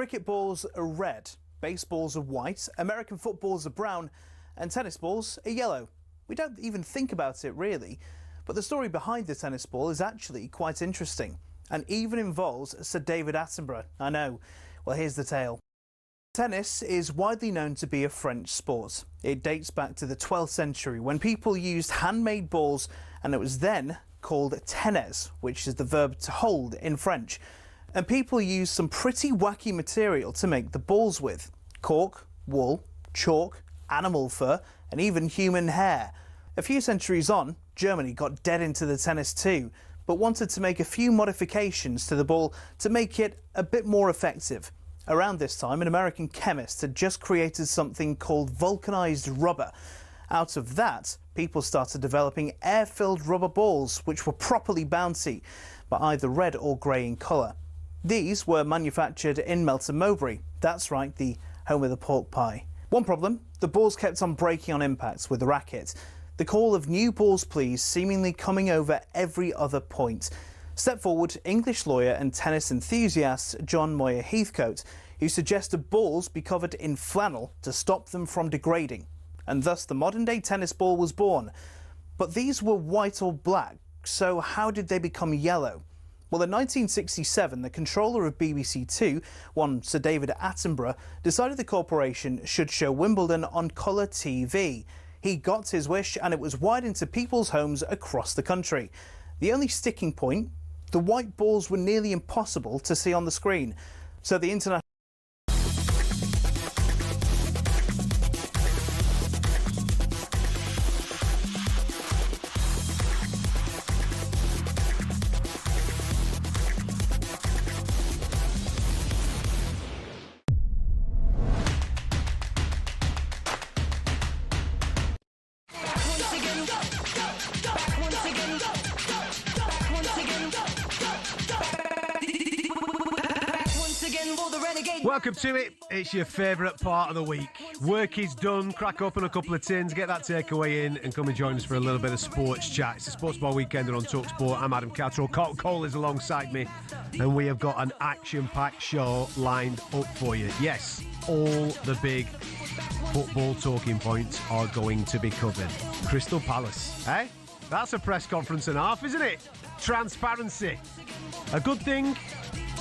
Cricket balls are red, baseballs are white, American footballs are brown, and tennis balls are yellow. We don't even think about it really, but the story behind the tennis ball is actually quite interesting and even involves Sir David Attenborough. I know. Well, here's the tale. Tennis is widely known to be a French sport. It dates back to the 12th century when people used handmade balls, and it was then called tennis, which is the verb to hold in French. And people used some pretty wacky material to make the balls with. Cork, wool, chalk, animal fur, and even human hair. A few centuries on, Germany got dead into the tennis too, but wanted to make a few modifications to the ball to make it a bit more effective. Around this time, an American chemist had just created something called vulcanized rubber. Out of that, people started developing air-filled rubber balls, which were properly bouncy, but either red or grey in colour. These were manufactured in Melton Mowbray. That's right, the home of the pork pie. One problem, the balls kept on breaking on impact with the racket. The call of new balls please seemingly coming over every other point. Step forward English lawyer and tennis enthusiast John Moyer Heathcote, who suggested balls be covered in flannel to stop them from degrading. And thus the modern-day tennis ball was born. But these were white or black, so how did they become yellow? Well, in 1967, the controller of BBC Two, one Sir David Attenborough, decided the corporation should show Wimbledon on colour TV. He got his wish and it was wide into people's homes across the country. The only sticking point, the white balls were nearly impossible to see on the screen. So the international Welcome to it. It's your favourite part of the week. Work is done. Crack open a couple of tins, get that takeaway in, and come and join us for a little bit of sports chat. It's the Sports Bar Weekender on talkSPORT. I'm Adam Catterall Carlton Cole is alongside me, and we have got an action-packed show lined up for you. Yes, all the big football talking points are going to be covered. Crystal Palace, eh? That's a press conference and a half, isn't it? Transparency. A good thing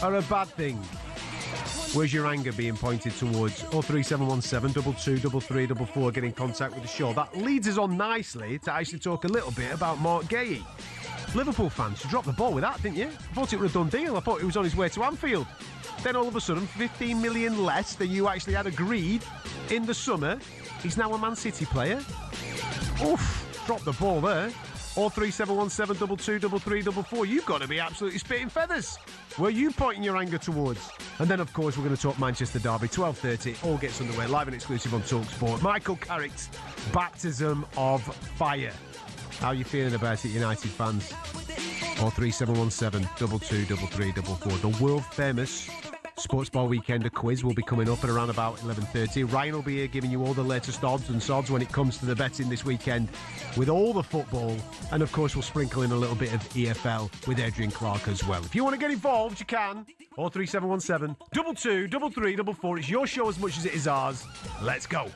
or a bad thing? Where's your anger being pointed towards? 03717 223344. Get in contact with the show. That leads us on nicely to actually talk a little bit about Mark Guehi. Liverpool fans, you dropped the ball with that, didn't you? I thought it was a done deal. I thought he was on his way to Anfield. Then all of a sudden, 15 million less than you actually had agreed in the summer. He's now a Man City player. Oof, dropped the ball there. 03717 223344. You've got to be absolutely spitting feathers. Where are you pointing your anger towards? And then, of course, we're going to talk Manchester Derby. 12:30, all gets underway, live and exclusive on talkSPORT. Michael Carrick's baptism of fire. How are you feeling about it, United fans? 03717 223344. The world famous Sports Bar Weekender quiz will be coming up at around about 11:30. Ryan will be here giving you all the latest odds and sods when it comes to the betting this weekend with all the football. And of course, we'll sprinkle in a little bit of EFL with Adrian Clark as well. If you want to get involved, you can. 03717 223344. It's your show as much as it is ours. Let's go.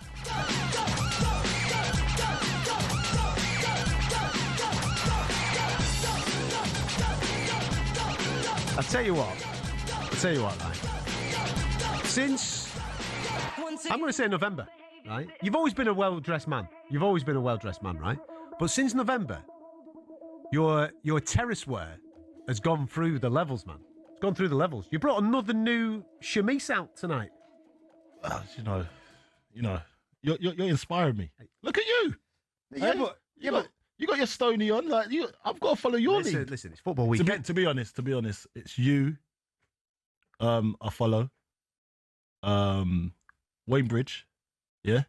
I'll tell you what, right? Since, I'm going to say November, right? You've always been a well-dressed man. Right? But since November, your terrace wear has gone through the levels, man. It's gone through the levels. You brought another new chemise out tonight. You're inspiring me. Look at you. Yeah, hey? but you got your Stony on. Like I've got to follow your lead. Listen, it's football weekend. To be honest, it's you. I follow. Wayne Bridge, yeah.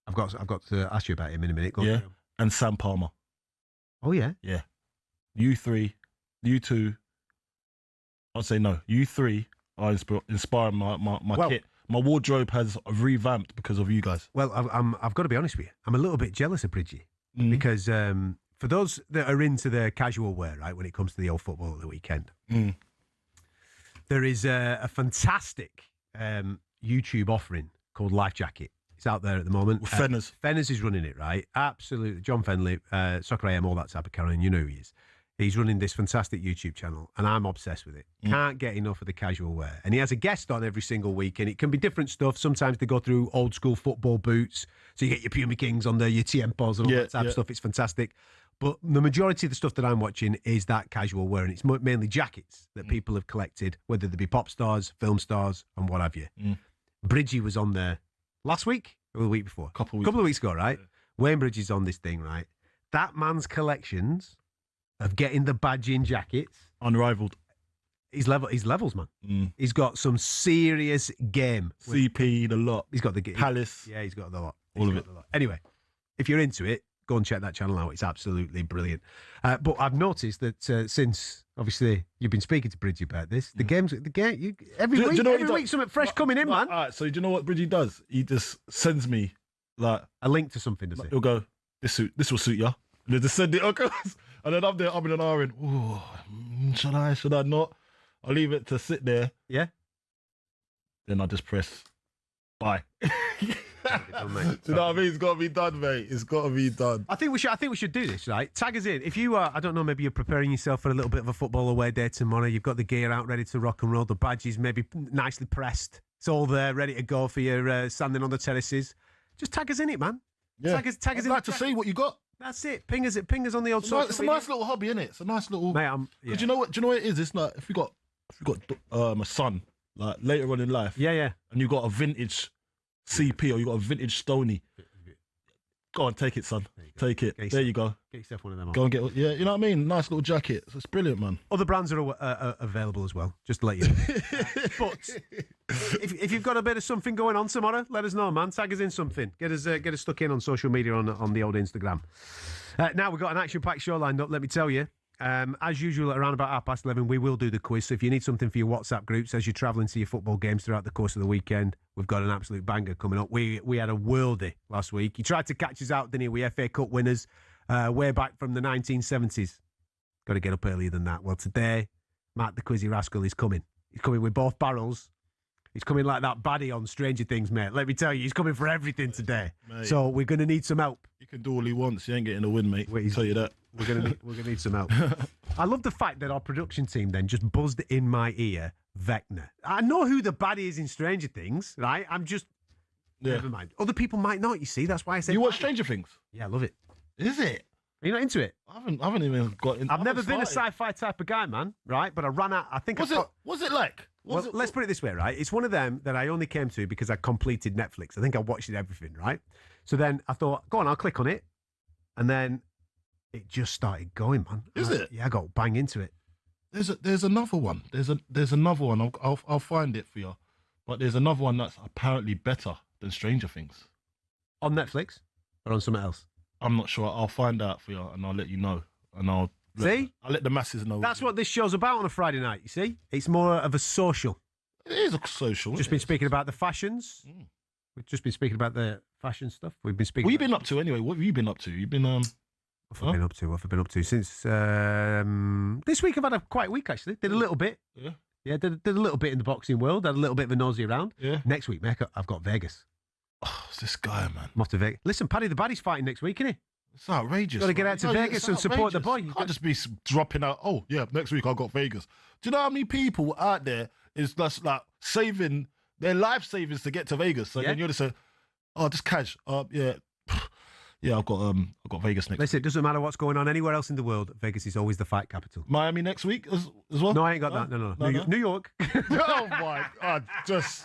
I've got to ask you about him in a minute. Go on. And Sam Palmer. Oh yeah. You three, you two. I'd say no. You three are inspiring my kit. My wardrobe has revamped because of you guys. Well, I've got to be honest with you. I'm a little bit jealous of Bridgie because for those that are into the casual wear, right, when it comes to the old football at the weekend, there is a fantastic YouTube offering called Life Jacket. It's out there at the moment. Fenners. Fenners is running it, right? Absolutely. John Fenley, Soccer AM, all that type of carrying. You know who he is. He's running this fantastic YouTube channel, and I'm obsessed with it. Can't get enough of the casual wear. And he has a guest on every single week, and it can be different stuff. Sometimes they go through old school football boots. So you get your Puma Kings on there, your Tiempos and all that type of stuff. It's fantastic. But the majority of the stuff that I'm watching is that casual wear, and it's mainly jackets that people have collected, whether they be pop stars, film stars, and what have you. Bridgie was on there last week or the week before? Couple unrivaled. He's levels, man. He's got some serious game. CP, the lot. He's got the Palace. Yeah, he's got the lot. All of it. Anyway, if you're into it, go and check that channel out. It's absolutely brilliant. But I've noticed that since obviously you've been speaking to Bridgie about this, every week something fresh coming in, man. All right, so do you know what Bridgie does? He just sends me like a link to something. Does it? He'll go, this will suit you. And they just send it across. And then I'm there, I'm in an hour in, should I not? I'll leave it to sit there. Yeah. Then I just press buy. Do you know what I mean? It's got to be done, mate. It's got to be done. I think we should do this, right? Tag us in. If you are, I don't know, maybe you're preparing yourself for a little bit of a football away day tomorrow. You've got the gear out ready to rock and roll. The badges maybe nicely pressed. It's all there, ready to go for your standing on the terraces. Just tag us in it, man. Yeah. Tag us I'd like to see what you got. That's it. Ping us on the old social It's a nice little hobby, isn't it? It's a nice little. Mate, Do you know what it is? It's like if you got a son like later on in life. Yeah. And you got a vintage CP or you got a vintage Stony. Go on, take it, son. Take it. There you go. Get yourself one of them. Go and get. Yeah, you know what I mean. Nice little jacket. It's brilliant, man. Other brands are available as well. Just to let you know. But if you've got a bit of something going on tomorrow, let us know, man. Tag us in something. Get us stuck in on social media on the old Instagram. Now we've got an action-packed show lined up. Let me tell you. As usual, at around about 11:30, we will do the quiz. So if you need something for your WhatsApp groups as you're travelling to your football games throughout the course of the weekend, we've got an absolute banger coming up. We had a worldie last week. He tried to catch us out, didn't he? We FA Cup winners way back from the 1970s. Got to get up earlier than that. Well, today, Matt the Quizzy Rascal is coming. He's coming with both barrels. He's coming like that baddie on Stranger Things, mate. Let me tell you, he's coming for everything today. Mate, so we're going to need some help. He can do all he wants. He ain't getting a win, mate. I'll tell you that. We're gonna need some help. I love the fact that our production team then just buzzed in my ear, Vecna. I know who the baddie is in Stranger Things, right? Never mind. Other people might not, you see. That's why I said... You watch Stranger Things? Yeah, I love it. Is it? Are you not into it? I haven't even got into it. I've never been a sci-fi type of guy, man, right? But I ran out... What's it like? Let's put it this way, right? It's one of them that I only came to because I completed Netflix. I think I watched everything, right? So then I thought, go on, I'll click on it. And then it just started going, man. Is it? Yeah, I got bang into it. There's another one. There's another one. I'll find it for you. But there's another one that's apparently better than Stranger Things. On Netflix or on something else? I'm not sure. I'll find out for you and I'll let you know. And I'll let the masses know. That's what this show's about on a Friday night, you see? It's more of a social. It is a social. Just been speaking about the fashions. We've just been speaking about the fashion stuff. We've been speaking. What have you been up to anyway? What have you been up to? You've been What have I been up to since this week? I've had a quiet week actually. Did a little bit. Yeah. Did a little bit in the boxing world. Had a little bit of a nosy around. Yeah. Next week, mate, I've got Vegas. Oh, it's this guy, man. I'm off to Vegas. Listen, Paddy the Baddie's fighting next week, isn't he? It's outrageous. Got to get out to Vegas and support the boy. You can't just be dropping out. Oh yeah, next week I've got Vegas. Do you know how many people out there is just like saving their life savings to get to Vegas? So then you're just say, oh, just cash. Yeah, I've got Vegas next. Listen, it doesn't matter what's going on anywhere else in the world. Vegas is always the fight capital. Miami next week as well? No, I ain't got that. No. New York. Oh my God, just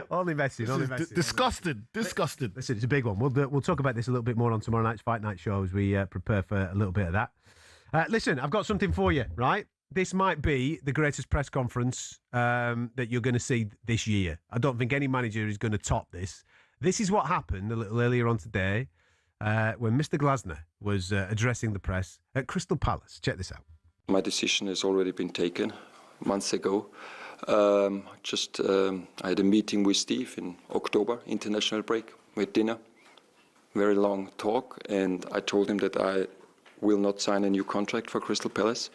only messing. Disgusting. Listen, it's a big one. We'll talk about this a little bit more on tomorrow night's Fight Night show as we prepare for a little bit of that. Listen, I've got something for you, right? This might be the greatest press conference that you're going to see this year. I don't think any manager is going to top this. This is what happened a little earlier on today when Mr. Glasner was addressing the press at Crystal Palace. Check this out. My decision has already been taken months ago. I had a meeting with Steve in October, international break, with dinner. Very long talk, and I told him that I will not sign a new contract for Crystal Palace.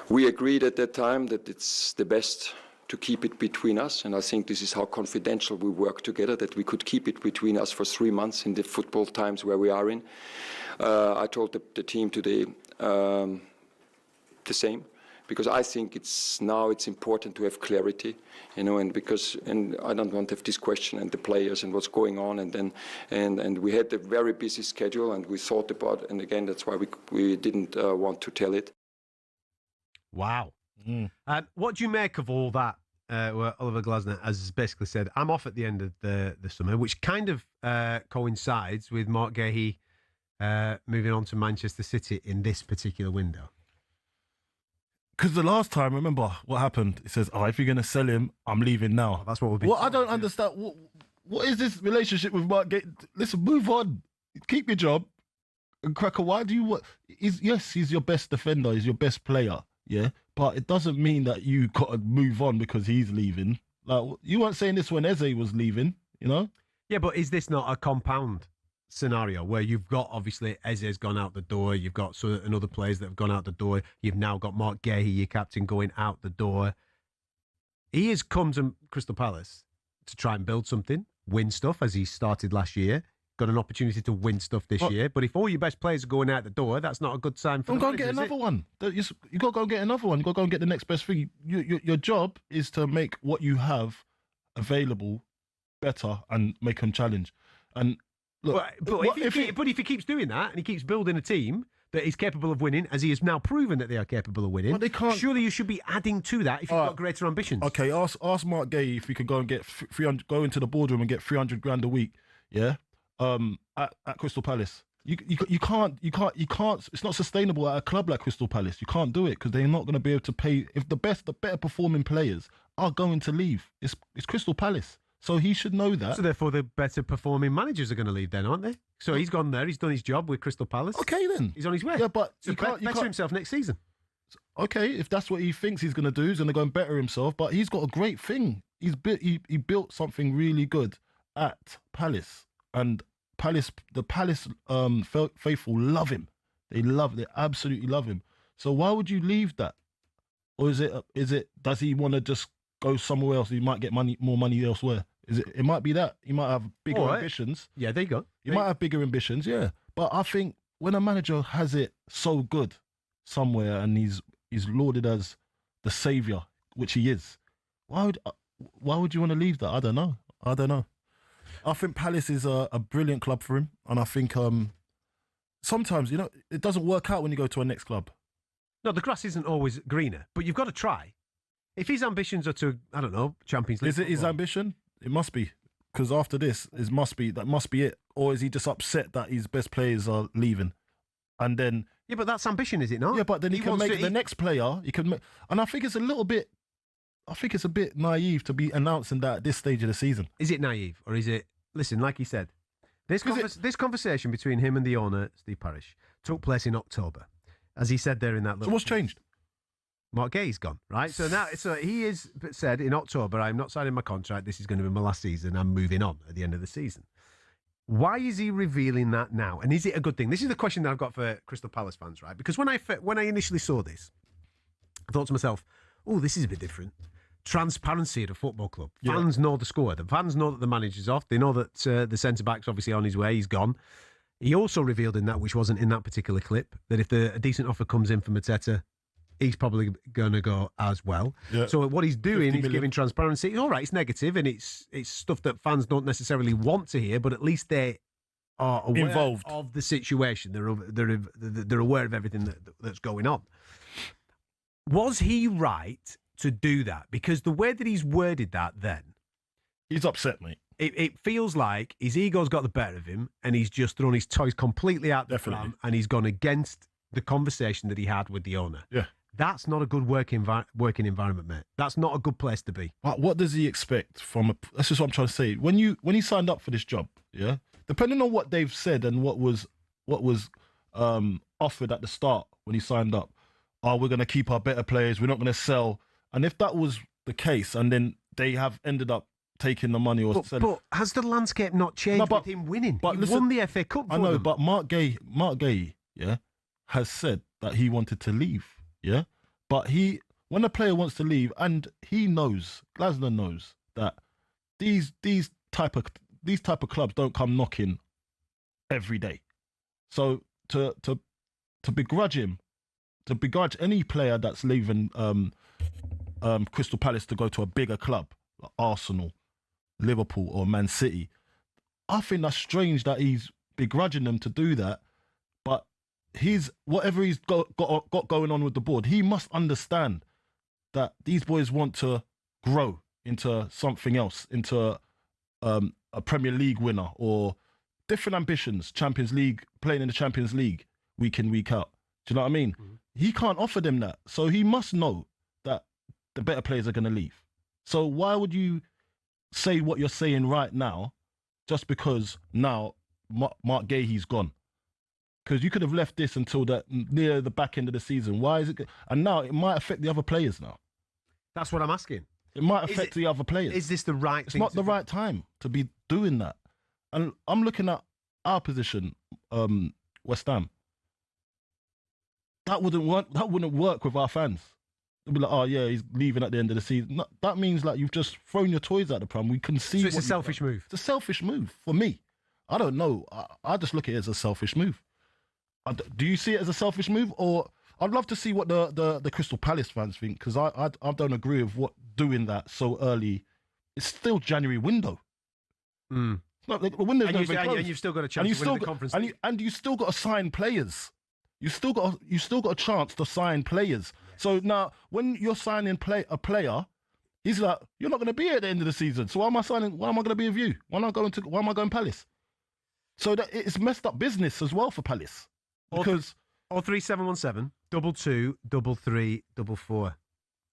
We agreed at that time that it's the best to keep it between us, and I think this is how confidential we work together, that we could keep it between us for 3 months in the football times where we are in. I told the team today the same, because I think it's important to have clarity, and I don't want to have this question and the players and what's going on, and we had a very busy schedule, and we thought about, and again that's why we didn't want to tell it. Wow. What do you make of all that? Where Oliver Glasner has basically said, I'm off at the end of the summer, which kind of coincides with Mark Guehi moving on to Manchester City in this particular window. Because the last time, remember what happened? It says, if you're going to sell him, I'm leaving now. That's what we'll be. Well, I don't understand. What is this relationship with Mark Guehi? Listen, move on. Keep your job. And Cracker, why do you... He's your best defender. He's your best player. Yeah, but it doesn't mean that you got to move on because he's leaving. Like, you weren't saying this when Eze was leaving, you know? Yeah, but is this not a compound scenario where you've got, obviously, Eze's gone out the door, you've got certain other players that have gone out the door, you've now got Mark Guehi, your captain, going out the door. He has come to Crystal Palace to try and build something, win stuff, as he started last year. Got an opportunity to win stuff this year, but if all your best players are going out the door, that's not a good sign for. Go and get another one. You got to go and get another one. You got to go and get the next best thing. Your job is to make what you have available better and make them challenge. And look, but if he keeps doing that and he keeps building a team that is capable of winning, as he has now proven that they are capable of winning, well, they can't. Surely you should be adding to that if you've got greater ambitions. Okay, ask Mark Guehi if we can go and get 300, go into the boardroom and get 300 grand a week. Yeah. At Crystal Palace, you can't. It's not sustainable at a club like Crystal Palace. You can't do it because they're not going to be able to pay. If the better performing players are going to leave, it's Crystal Palace. So he should know that. So therefore, the better performing managers are going to leave, then, aren't they? So he's gone there. He's done his job with Crystal Palace. Okay, then he's on his way. Yeah, but to better himself next season. Okay, if that's what he thinks he's going to do, he's going to go and better himself. But he's got a great thing. He built something really good at Palace. And the Palace faithful love him. They absolutely love him. So why would you leave that? Or is it? Does he want to just go somewhere else? He might get more money elsewhere. It might be that he might have bigger ambitions. Yeah, there you go. He might have bigger ambitions. Yeah, but I think when a manager has it so good somewhere and he's lauded as the saviour, which he is, why would you want to leave that? I don't know. I think Palace is a brilliant club for him. And I think sometimes, it doesn't work out when you go to a next club. No, the grass isn't always greener, but you've got to try. If his ambitions are to, I don't know, Champions League. Is it his ambition? It must be. Because after this, that must be it. Or is he just upset that his best players are leaving? And then... Yeah, but that's ambition, is it not? Yeah, but then he can make the next player. And I think it's a bit naive to be announcing that at this stage of the season. Is it naive? Or is it... Listen, like he said, this conversation between him and the owner, Steve Parish, took place in October. As he said there in that little... So what's changed? Mark Guehi's gone, right? So he is said in October, I'm not signing my contract. This is going to be my last season. I'm moving on at the end of the season. Why is he revealing that now? And is it a good thing? This is the question that I've got for Crystal Palace fans, right? Because when I initially saw this, I thought to myself, oh, this is a bit different. Transparency at a football club. Fans know the score. The fans know that the manager's off. They know that the centre-back's obviously on his way. He's gone. He also revealed in that, which wasn't in that particular clip, that if a decent offer comes in for Mateta, he's probably going to go as well. Yeah. So what he's doing is giving transparency. All right, it's negative and it's stuff that fans don't necessarily want to hear, but at least they are aware involved of the situation. They're aware of everything that's going on. Was he right to do that? Because the way that he's worded that then... He's upset, mate. It feels like his ego's got the better of him and he's just thrown his toys completely out the pram and he's gone against the conversation that he had with the owner. Yeah. That's not a good working environment, mate. That's not a good place to be. What does he expect from a... That's just what I'm trying to say. When he signed up for this job, yeah, depending on what they've said and what was offered at the start when he signed up, we're going to keep our better players, we're not going to sell. And if that was the case, and then they have ended up taking the money or selling... But has the landscape not changed with him winning? He won the FA Cup for them. But Mark Guehi, yeah, has said that he wanted to leave, yeah? But when a player wants to leave, and Glasner knows that these type of clubs don't come knocking every day. So to begrudge any player that's leaving Crystal Palace to go to a bigger club, like Arsenal, Liverpool, or Man City, I think that's strange that he's begrudging them to do that. But whatever he's got going on with the board, he must understand that these boys want to grow into something else, into a Premier League winner or different ambitions, Champions League, playing in the Champions League week in, week out. Do you know what I mean? Mm-hmm. He can't offer them that. So he must know that the better players are going to leave. So why would you say what you're saying right now just because now Mark Guehi's gone? Because you could have left this until near the back end of the season. Why is it? And now it might affect the other players now. That's what I'm asking. It might affect the other players. Is this the right thing? It's not the right time to be doing that. And I'm looking at our position, West Ham. That wouldn't work. That wouldn't work with our fans. They'll be like, oh yeah, he's leaving at the end of the season. No, that means like you've just thrown your toys at the pram. We can see. So it's a selfish move. It's a selfish move for me. I don't know. I just look at it as a selfish move. Do you see it as a selfish move, or I'd love to see what the Crystal Palace fans think, because I don't agree with doing that so early. It's still January window. Mm. The window's not even closed. And you've still got a chance to win the conference. And you still got to sign players. You still got a chance to sign players. Yes. So now, when you're signing a player, he's like, you're not going to be here at the end of the season. So why am I signing? Why am I going to be with you? Why am I going Palace? So that it's messed up business as well for Palace. Because 3717 22 33 44.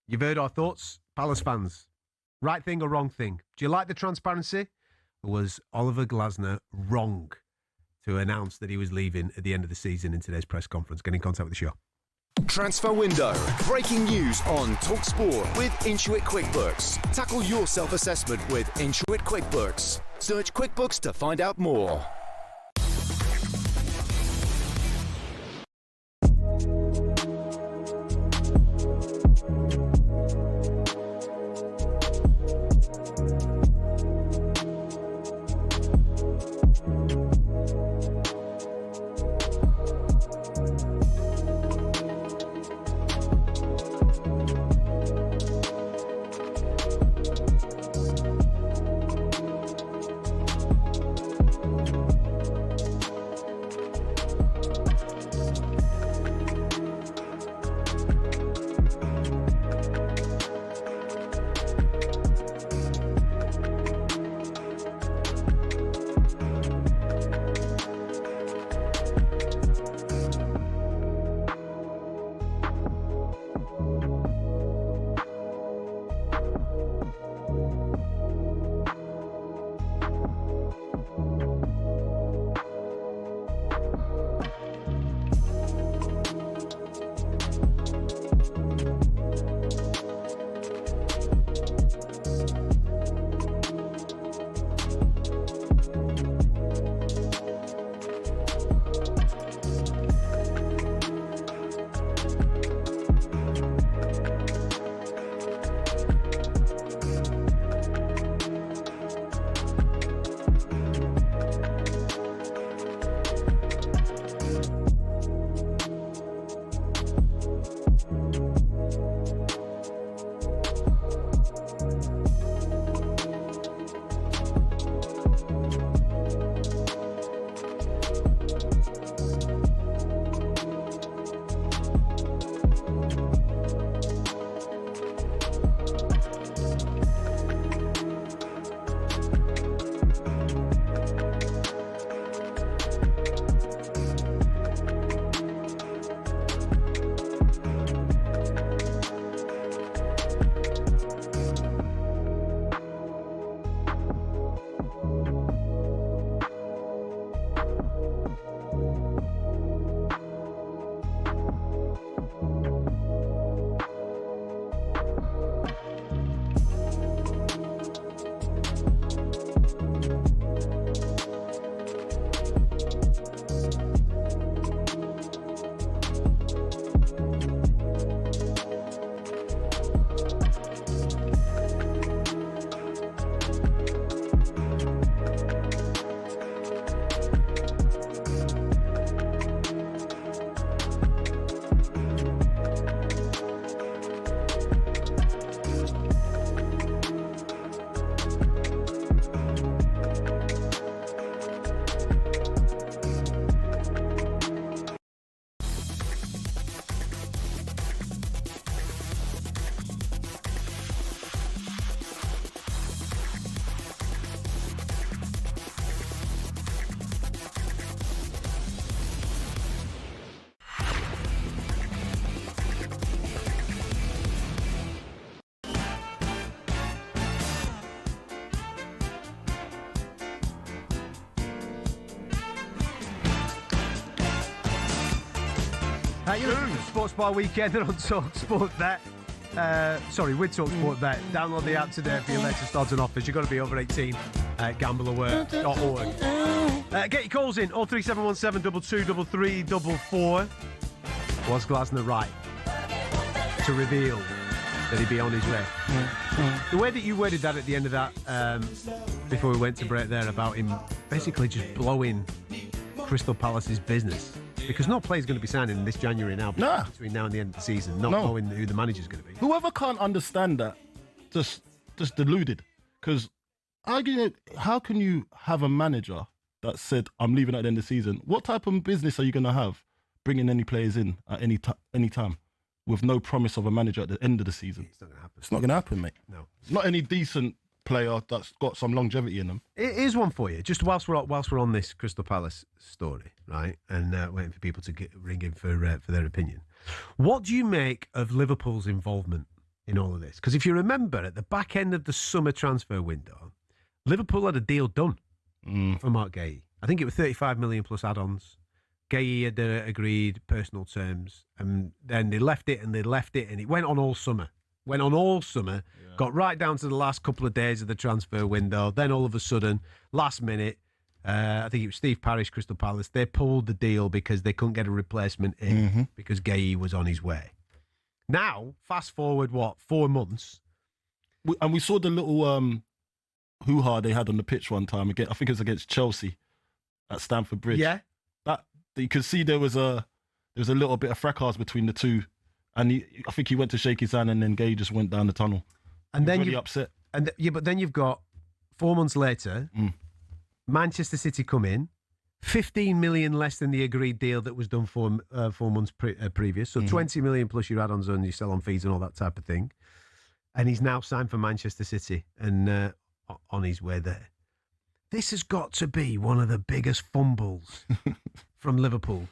You've heard our thoughts, Palace fans. Right thing or wrong thing? Do you like the transparency? Or was Oliver Glasner wrong to announce that he was leaving at the end of the season in today's press conference? Get in contact with the show. Transfer window. Breaking news on talkSPORT with Intuit QuickBooks. Tackle your self-assessment with Intuit QuickBooks. Search QuickBooks to find out more. Sports Bar Weekend on talkSPORT Bet. With talkSPORT Bet. Download the app today for your latest odds and offers. You've got to be over 18. Gambleaware.org. Get your calls in. 03717 22 33 44. Was Gallagher right to reveal that he'd be on his way? The way that you worded that at the end of that, before we went to break there, about him basically just blowing Crystal Palace's business. Because no player's going to be signing this January now, between now and the end of the season, not knowing who the manager's going to be. Whoever can't understand that, just deluded. Because how can you have a manager that said, I'm leaving at the end of the season? What type of business are you going to have bringing any players in at any time with no promise of a manager at the end of the season? It's not going to happen. It's not going to happen, mate. No. Not any decent player that's got some longevity in them. Here's one for you. Just whilst we're on this Crystal Palace story, right, and waiting for people to ring in for their opinion. What do you make of Liverpool's involvement in all of this? Because if you remember, at the back end of the summer transfer window, Liverpool had a deal done for Mark Guehi. I think it was 35 million plus add-ons. Guehi had agreed personal terms, and then they left it, and it went on all summer. Got right down to the last couple of days of the transfer window. Then all of a sudden, last minute, I think it was Steve Parish, Crystal Palace, they pulled the deal because they couldn't get a replacement in because Guehi was on his way. Now, fast forward, 4 months? We saw the little hoo-ha they had on the pitch one time. Again, I think it was against Chelsea at Stamford Bridge. Yeah. That you could see there was a little bit of fracas between the two. And I think he went to shake his hand, and then Guehi just went down the tunnel. And then really upset. But then you've got 4 months later, Manchester City come in, 15 million less than the agreed deal that was done 4 months previous. So 20 million plus your add-ons and your sell-on fees and all that type of thing. And he's now signed for Manchester City and on his way there. This has got to be one of the biggest fumbles from Liverpool.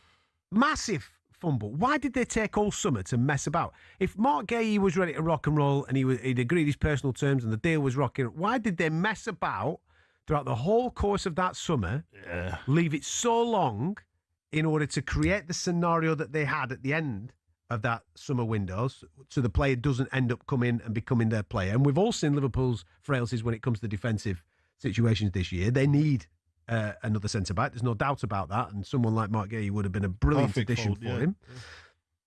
Massive fumble. Why did they take all summer to mess about? If Mark Guehi was ready to rock and roll and he'd agreed his personal terms and the deal was rocking, why did they mess about throughout the whole course of that summer, leave it so long in order to create the scenario that they had at the end of that summer window so the player doesn't end up coming and becoming their player? And we've all seen Liverpool's frailties when it comes to defensive situations this year. They need another centre-back. There's no doubt about that. And someone like Mark Guehi would have been a brilliant addition for him. Yeah.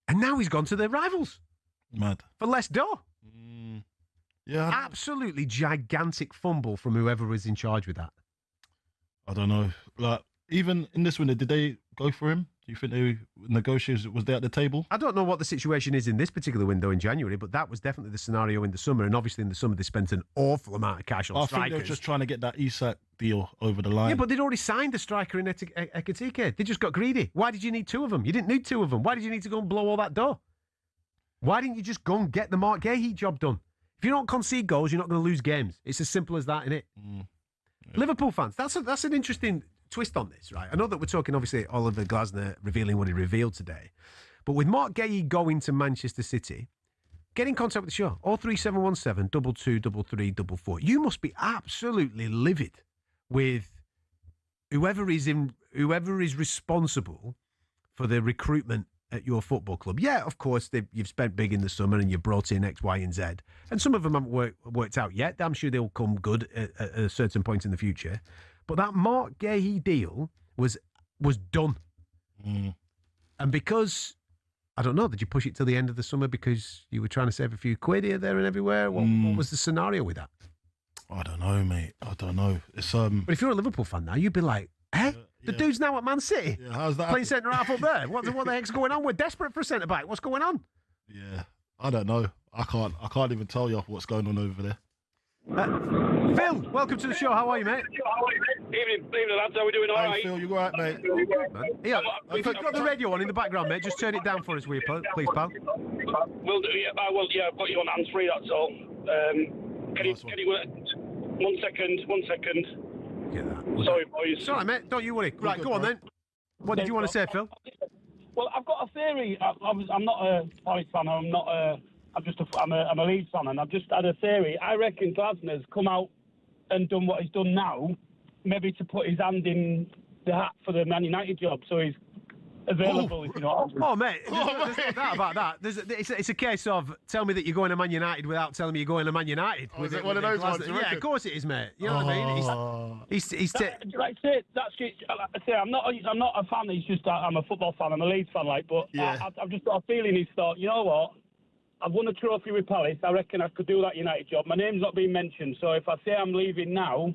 And now he's gone to their rivals. Mad. For less dough. Yeah. Absolutely gigantic fumble from whoever was in charge with that. I don't know. Like, even in this window, did they go for him? Do you think they negotiated? Was they at the table? I don't know what the situation is in this particular window in January, but that was definitely the scenario in the summer. And obviously in the summer, they spent an awful amount of cash on strikers. I think they were just trying to get that Isak deal over the line. Yeah, but they'd already signed a striker in Ekitike. They just got greedy. Why did you need 2 of them? You didn't need 2 of them. Why did you need to go and blow all that dough? Why didn't you just go and get the Mark Guehi job done? If you don't concede goals, you're not going to lose games. It's as simple as that, innit? Yeah. Liverpool fans, that's an interesting twist on this, right? I know that we're talking, obviously, Oliver Glasner revealing what he revealed today. But with Mark Guehi going to Manchester City, get in contact with the show. 03717 223344. You must be absolutely livid with whoever is responsible for the recruitment at your football club. Yeah, of course, you've spent big in the summer and you brought in X, Y, and Z. And some of them haven't worked out yet. I'm sure they'll come good at a certain point in the future. But that Mark Guehi deal was done. And because, I don't know, did you push it till the end of the summer because you were trying to save a few quid here, there and everywhere? What was the scenario with that? I don't know, mate. I don't know. It's But if you're a Liverpool fan now, you'd be like, the dude's now at Man City. Yeah, how's that? Playing centre half up there. What the heck's going on? We're desperate for a centre back. What's going on? Yeah, I don't know. I can't even tell you what's going on over there. Phil, welcome to the show. How are you, mate? Evening, lads. How we doing? All right. Phil, you all right, mate? Yeah, if you've got the radio on in the background, mate, just turn it down for us, will you, please, pal? Will do. Yeah, I will. Yeah, I've got you on hands free. That's all. Can you? 1 second. Get that. Sorry, boys. It's all right, mate. Don't you worry. Right, go on then. What did you want to say, Phil? Well, I've got a theory. I'm not a Forest fan. I'm a Leeds fan, and I've just had a theory. I reckon Glasner's come out and done what he's done now, maybe to put his hand in the hat for the Man United job. So he's available. If you know what I mean. Oh, mate, there's no doubt about that. It's a case of tell me that you're going to Man United without telling me you're going to Man United. Is it one of those ones? Yeah, of course it is, mate. You know what I mean? Like I say, that's it. Like I say, I'm not a fan. It's just that I'm a football fan. I'm a Leeds fan, but I've just got a feeling he's thought, you know what? I've won a trophy with Palace. I reckon I could do that United job. My name's not being mentioned, so if I say I'm leaving now,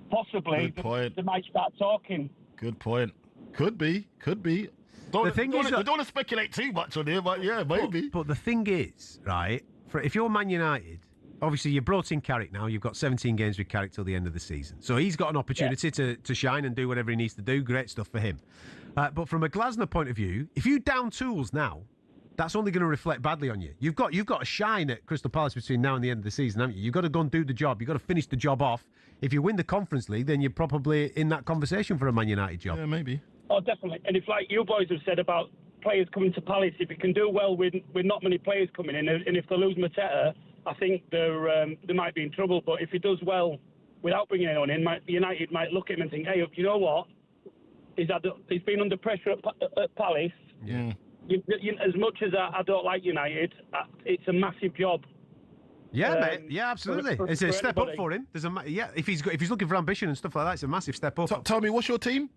possibly they might start talking. Good point. Could be. We don't want to speculate too much on here, but yeah, maybe. But the thing is, right, if you're Man United, obviously you've brought in Carrick now. You've got 17 games with Carrick till the end of the season. So he's got an opportunity to shine and do whatever he needs to do. Great stuff for him. But from a Glasner point of view, if you down tools now, that's only going to reflect badly on you. You've got to shine at Crystal Palace between now and the end of the season, haven't you? You've got to go and do the job. You've got to finish the job off. If you win the Conference League, then you're probably in that conversation for a Man United job. Yeah, maybe. Oh, definitely. And if, like you boys have said about players coming to Palace, if it can do well with not many players coming in, and if they lose Mateta, I think they might be in trouble. But if he does well without bringing anyone in, United might look at him and think, hey, you know what? He's been under pressure at Palace. Yeah. As much as I don't like United, it's a massive job. Yeah, mate. Yeah, absolutely. It's a step up for him. If he's looking for ambition and stuff like that, it's a massive step up. Tell me, what's your team?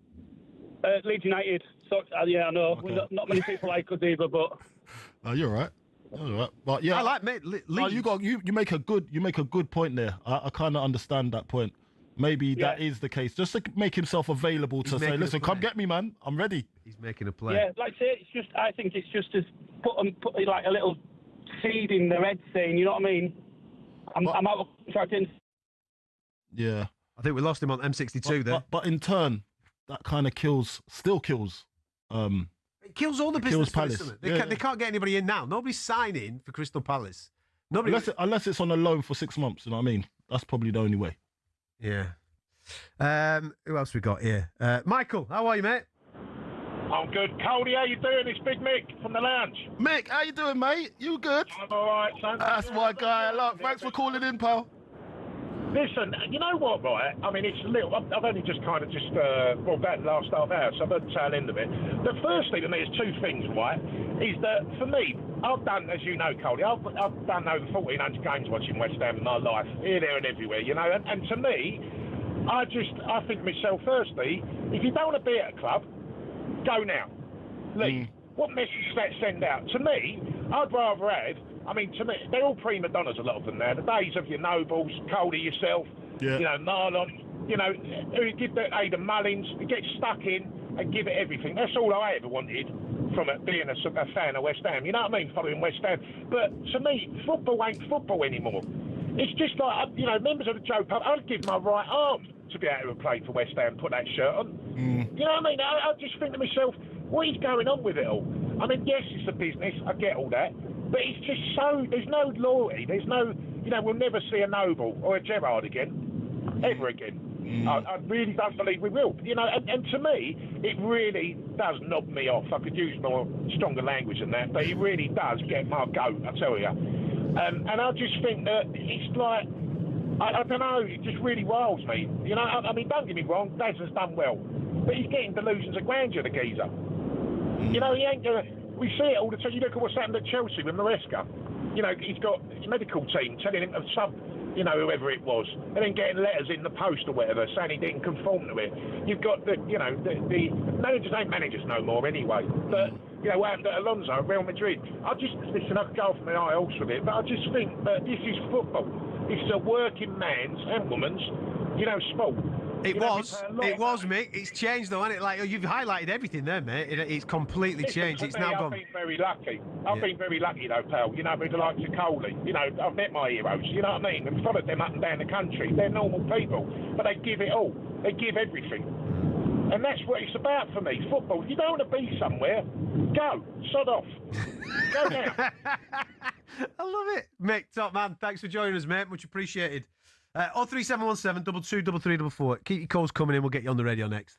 Leeds United. So yeah, I know. Okay. Not many people like us either, but. You're right. All right. But yeah, I like mate. Leeds. You make a good point there. I kind of understand that point. Maybe that is the case. Just to make himself available to say, listen, come get me, man. I'm ready. He's making a play. Yeah, like I say, I think it's just to put like a little seed in their head saying, you know what I mean? I'm out of contract in. Yeah. I think we lost him on M62 there. But in turn, that kind of still kills. It kills all the business. Palace. They can't get anybody in now. Nobody's signing for Crystal Palace. Unless it's on a loan for 6 months, you know what I mean? That's probably the only way. Yeah. Who else we got here? Michael, how are you, mate? I'm good. Cody, how you doing? It's Big Mick from the lounge. Mick, how you doing, mate? You good? I'm all right, son. That's my guy. Look, thanks for calling in, pal. Listen, you know what, right? I mean, it's a little... I've only just that last half hour, so I've heard the tail end of it. The first thing to me is two things, right? Is that, for me, I've done, as you know, Cody, I've done over 1,400 games watching West Ham in my life, here, there and everywhere, you know? And to me, I think to myself, firstly, if you don't want to be at a club, go now. Leave. What message does that send out? To me, I'd rather have... I mean, to me, they're all prima donnas, a lot of them now. The days of your Nobles, Cody yourself, you know, Marlon, you know, who give the Aidan Mullins, who get stuck in and give it everything. That's all I ever wanted from it, being a fan of West Ham. You know what I mean? Following West Ham. But to me, football ain't football anymore. It's just like, you know, members of the Joe Pub, I'd give my right arm to be able to play for West Ham, put that shirt on. You know what I mean? I just think to myself, what is going on with it all? I mean, yes, it's a business. I get all that. But it's just so... There's no loyalty. There's no... You know, we'll never see a Noble or a Gerrard again. Ever again. I really don't believe we will. You know, and to me, it really does knock me off. I could use more stronger language than that, but it really does get my goat, I tell you. And I just think that it's like... I don't know, it just really riles me. You know, I mean, don't get me wrong, Daz has done well. But he's getting delusions of grandeur, the geezer. You know, he ain't going to... We see it all the time. You look at what's happened at Chelsea with Maresca. You know, he's got his medical team telling him to sub, you know, whoever it was, and then getting letters in the post or whatever saying he didn't conform to it. You've got the managers ain't managers no more anyway. But, you know, what happened at Alonso at Real Madrid. I could go off my eye horse with it, but I just think that this is football. This is a working man's and woman's, you know, sport. It was, Mick. It's changed though, hasn't it? Like, you've highlighted everything there, mate. It's completely changed. It's now gone. I've been very lucky. I've been very lucky though, pal. You know, with the likes of Coley. You know, I've met my heroes. You know what I mean? And followed them up and down the country. They're normal people, but they give it all. They give everything. And that's what it's about for me. Football. If you don't want to be somewhere, go. Sod off. Go now. I love it. Mick, top man. Thanks for joining us, mate. Much appreciated. 03717 22 3344. Keep your calls coming in. We'll get you on the radio next.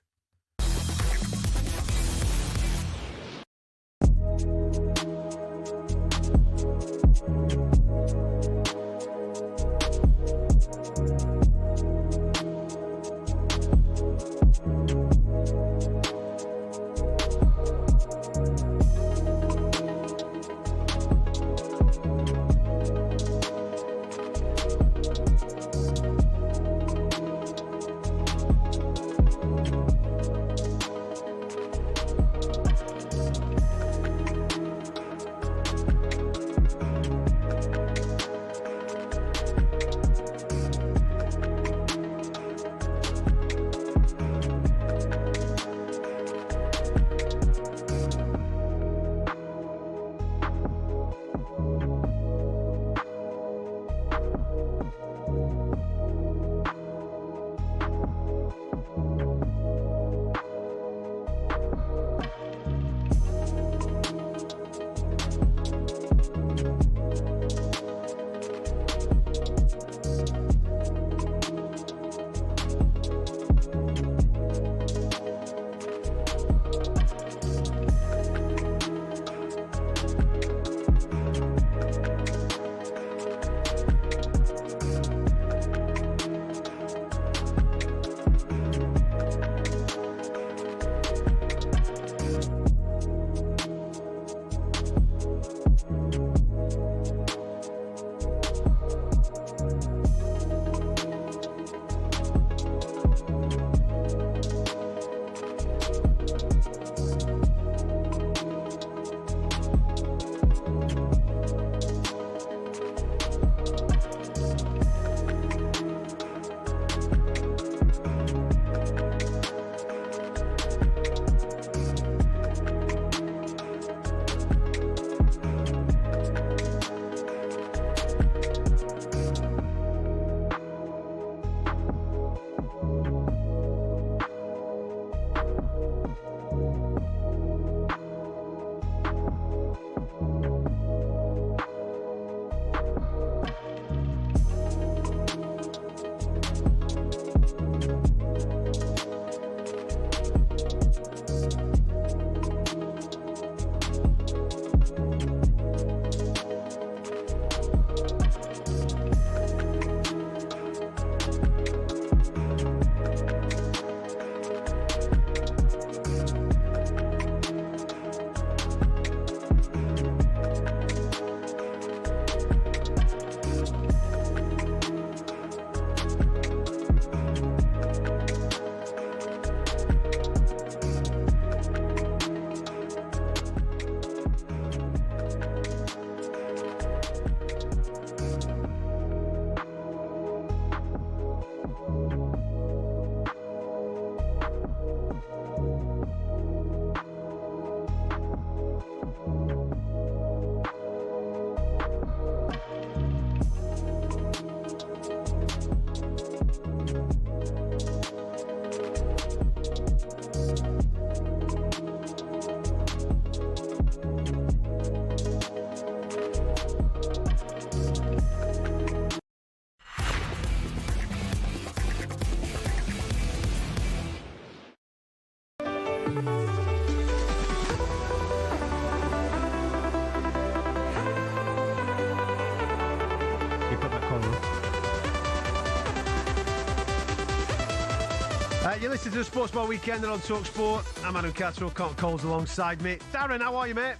You're listening to the Sports Bar Weekend on talkSPORT. I'm Adam Catterall Carlton Cole's alongside me. Darren, how are you, mate?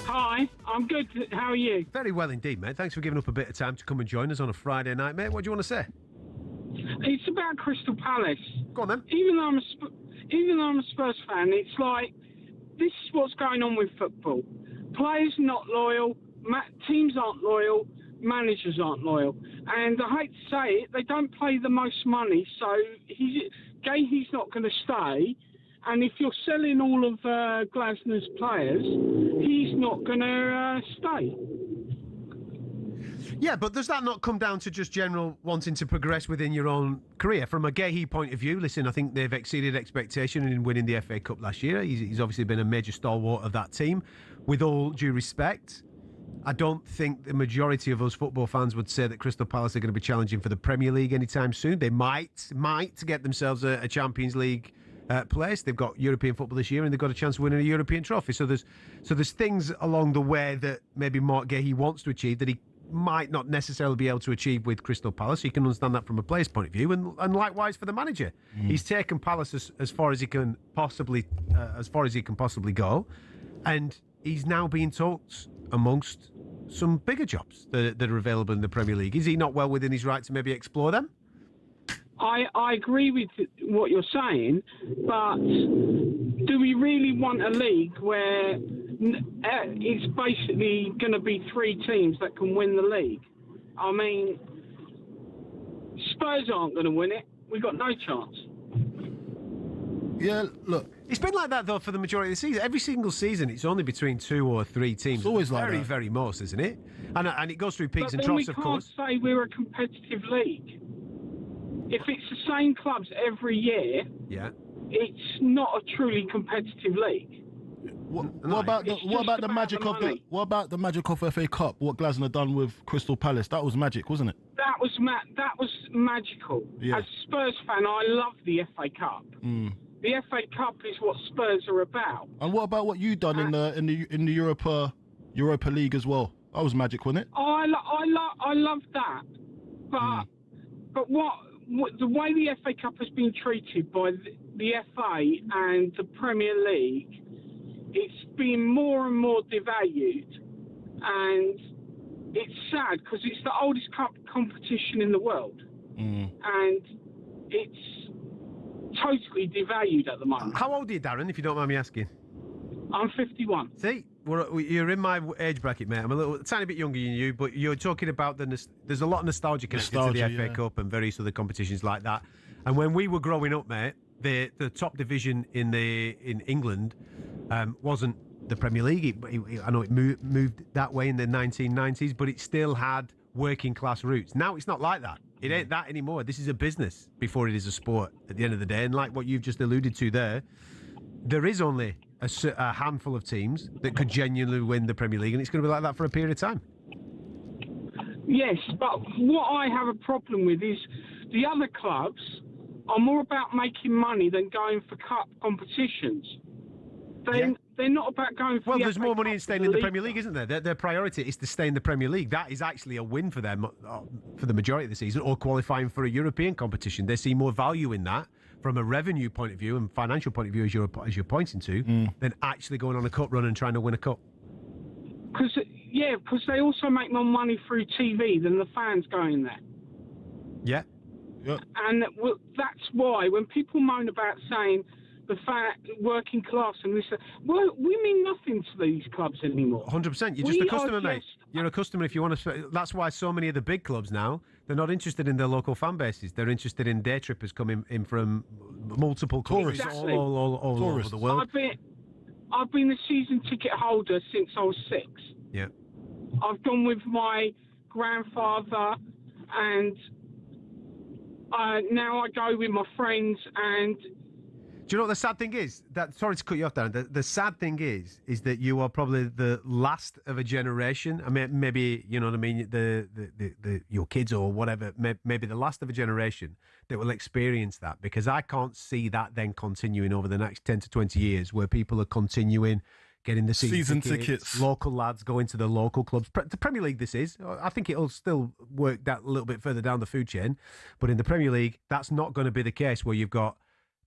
Hi, I'm good. How are you? Very well indeed, mate. Thanks for giving up a bit of time to come and join us on a Friday night, mate. What do you want to say? It's about Crystal Palace. Go on, then. Even though I'm a Spurs fan, it's like this is what's going on with football. Players not loyal, teams aren't loyal, managers aren't loyal, and I hate to say it, they don't pay the most money. So Guehi's not going to stay. And if you're selling all of Glasner's players, he's not going to stay. Yeah, but does that not come down to just general wanting to progress within your own career? From a Guehi point of view, listen, I think they've exceeded expectation in winning the FA Cup last year. He's obviously been a major stalwart of that team. With all due respect, I don't think the majority of us football fans would say that Crystal Palace are going to be challenging for the Premier League anytime soon. They might get themselves a Champions League place. They've got European football this year and they've got a chance of winning a European trophy. So there's things along the way that maybe Mark Guehi wants to achieve that he might not necessarily be able to achieve with Crystal Palace. You can understand that from a player's point of view, and likewise for the manager. He's taken Palace as far as he can possibly go, and he's now being talked amongst some bigger jobs that are available in the Premier League. Is he not well within his right to maybe explore them? I agree with what you're saying, but do we really want a league where it's basically going to be 3 teams that can win the league? I mean, Spurs aren't going to win it. We've got no chance. Yeah, look. It's been like that, though, for the majority of the season. Every single season, it's only between 2 or 3 teams. It's always like very, that. very most, isn't it? And it goes through peaks and troughs, of course. But we can't say we're a competitive league. If it's the same clubs every year, it's not a truly competitive league. What about the magic of FA Cup? What Glasner done with Crystal Palace? That was magic, wasn't it? That was magical. Yeah. As a Spurs fan, I love the FA Cup. The FA Cup is what Spurs are about. And what about what you done in the Europa League as well? That was magic, wasn't it? I love that, but what the way the FA Cup has been treated by the FA and the Premier League, it's been more and more devalued, and it's sad because it's the oldest cup competition in the world, and it's totally devalued at the moment. How old are you, Darren, if you don't mind me asking? I'm 51. See, you're in my age bracket, mate. I'm a tiny bit younger than you, but you're talking about there's a lot of nostalgia connected to the FA Cup and various other competitions like that. And when we were growing up, mate, the top division in England wasn't the Premier League. I know it moved that way in the 1990s, but it still had working class roots. Now it's not like that. It ain't that anymore. This is a business before it is a sport at the end of the day. And like what you've just alluded to there is only a handful of teams that could genuinely win the Premier League, and it's going to be like that for a period of time. Yes, but what I have a problem with is the other clubs are more about making money than going for cup competitions. They're not about going for there's more money in staying in the Premier League, isn't there? Their priority is to stay in the Premier League. That is actually a win for them for the majority of the season, or qualifying for a European competition. They see more value in that from a revenue point of view and financial point of view, as you're pointing to, than actually going on a cup run and trying to win a cup. Because they also make more money through TV than the fans going there. Yeah. And that's why when people moan about saying the working class and this, we mean nothing to these clubs anymore. 100%. You're just a customer, mate. You're a customer if you want to. That's why so many of the big clubs now, they're not interested in their local fan bases. They're interested in day trippers coming in from multiple countries all over the world. I've been a season ticket holder since I was 6. Yeah. I've gone with my grandfather, and now I go with my friends. And do you know what the sad thing is? Sorry to cut you off, Darren. The sad thing is that you are probably the last of a generation. I mean, maybe, you know what I mean, your kids or whatever, maybe the last of a generation that will experience that, because I can't see that then continuing over the next 10 to 20 years, where people are continuing getting the season tickets, local lads going to the local clubs. The Premier League, this is. I think it'll still work that a little bit further down the food chain, but in the Premier League, that's not going to be the case, where you've got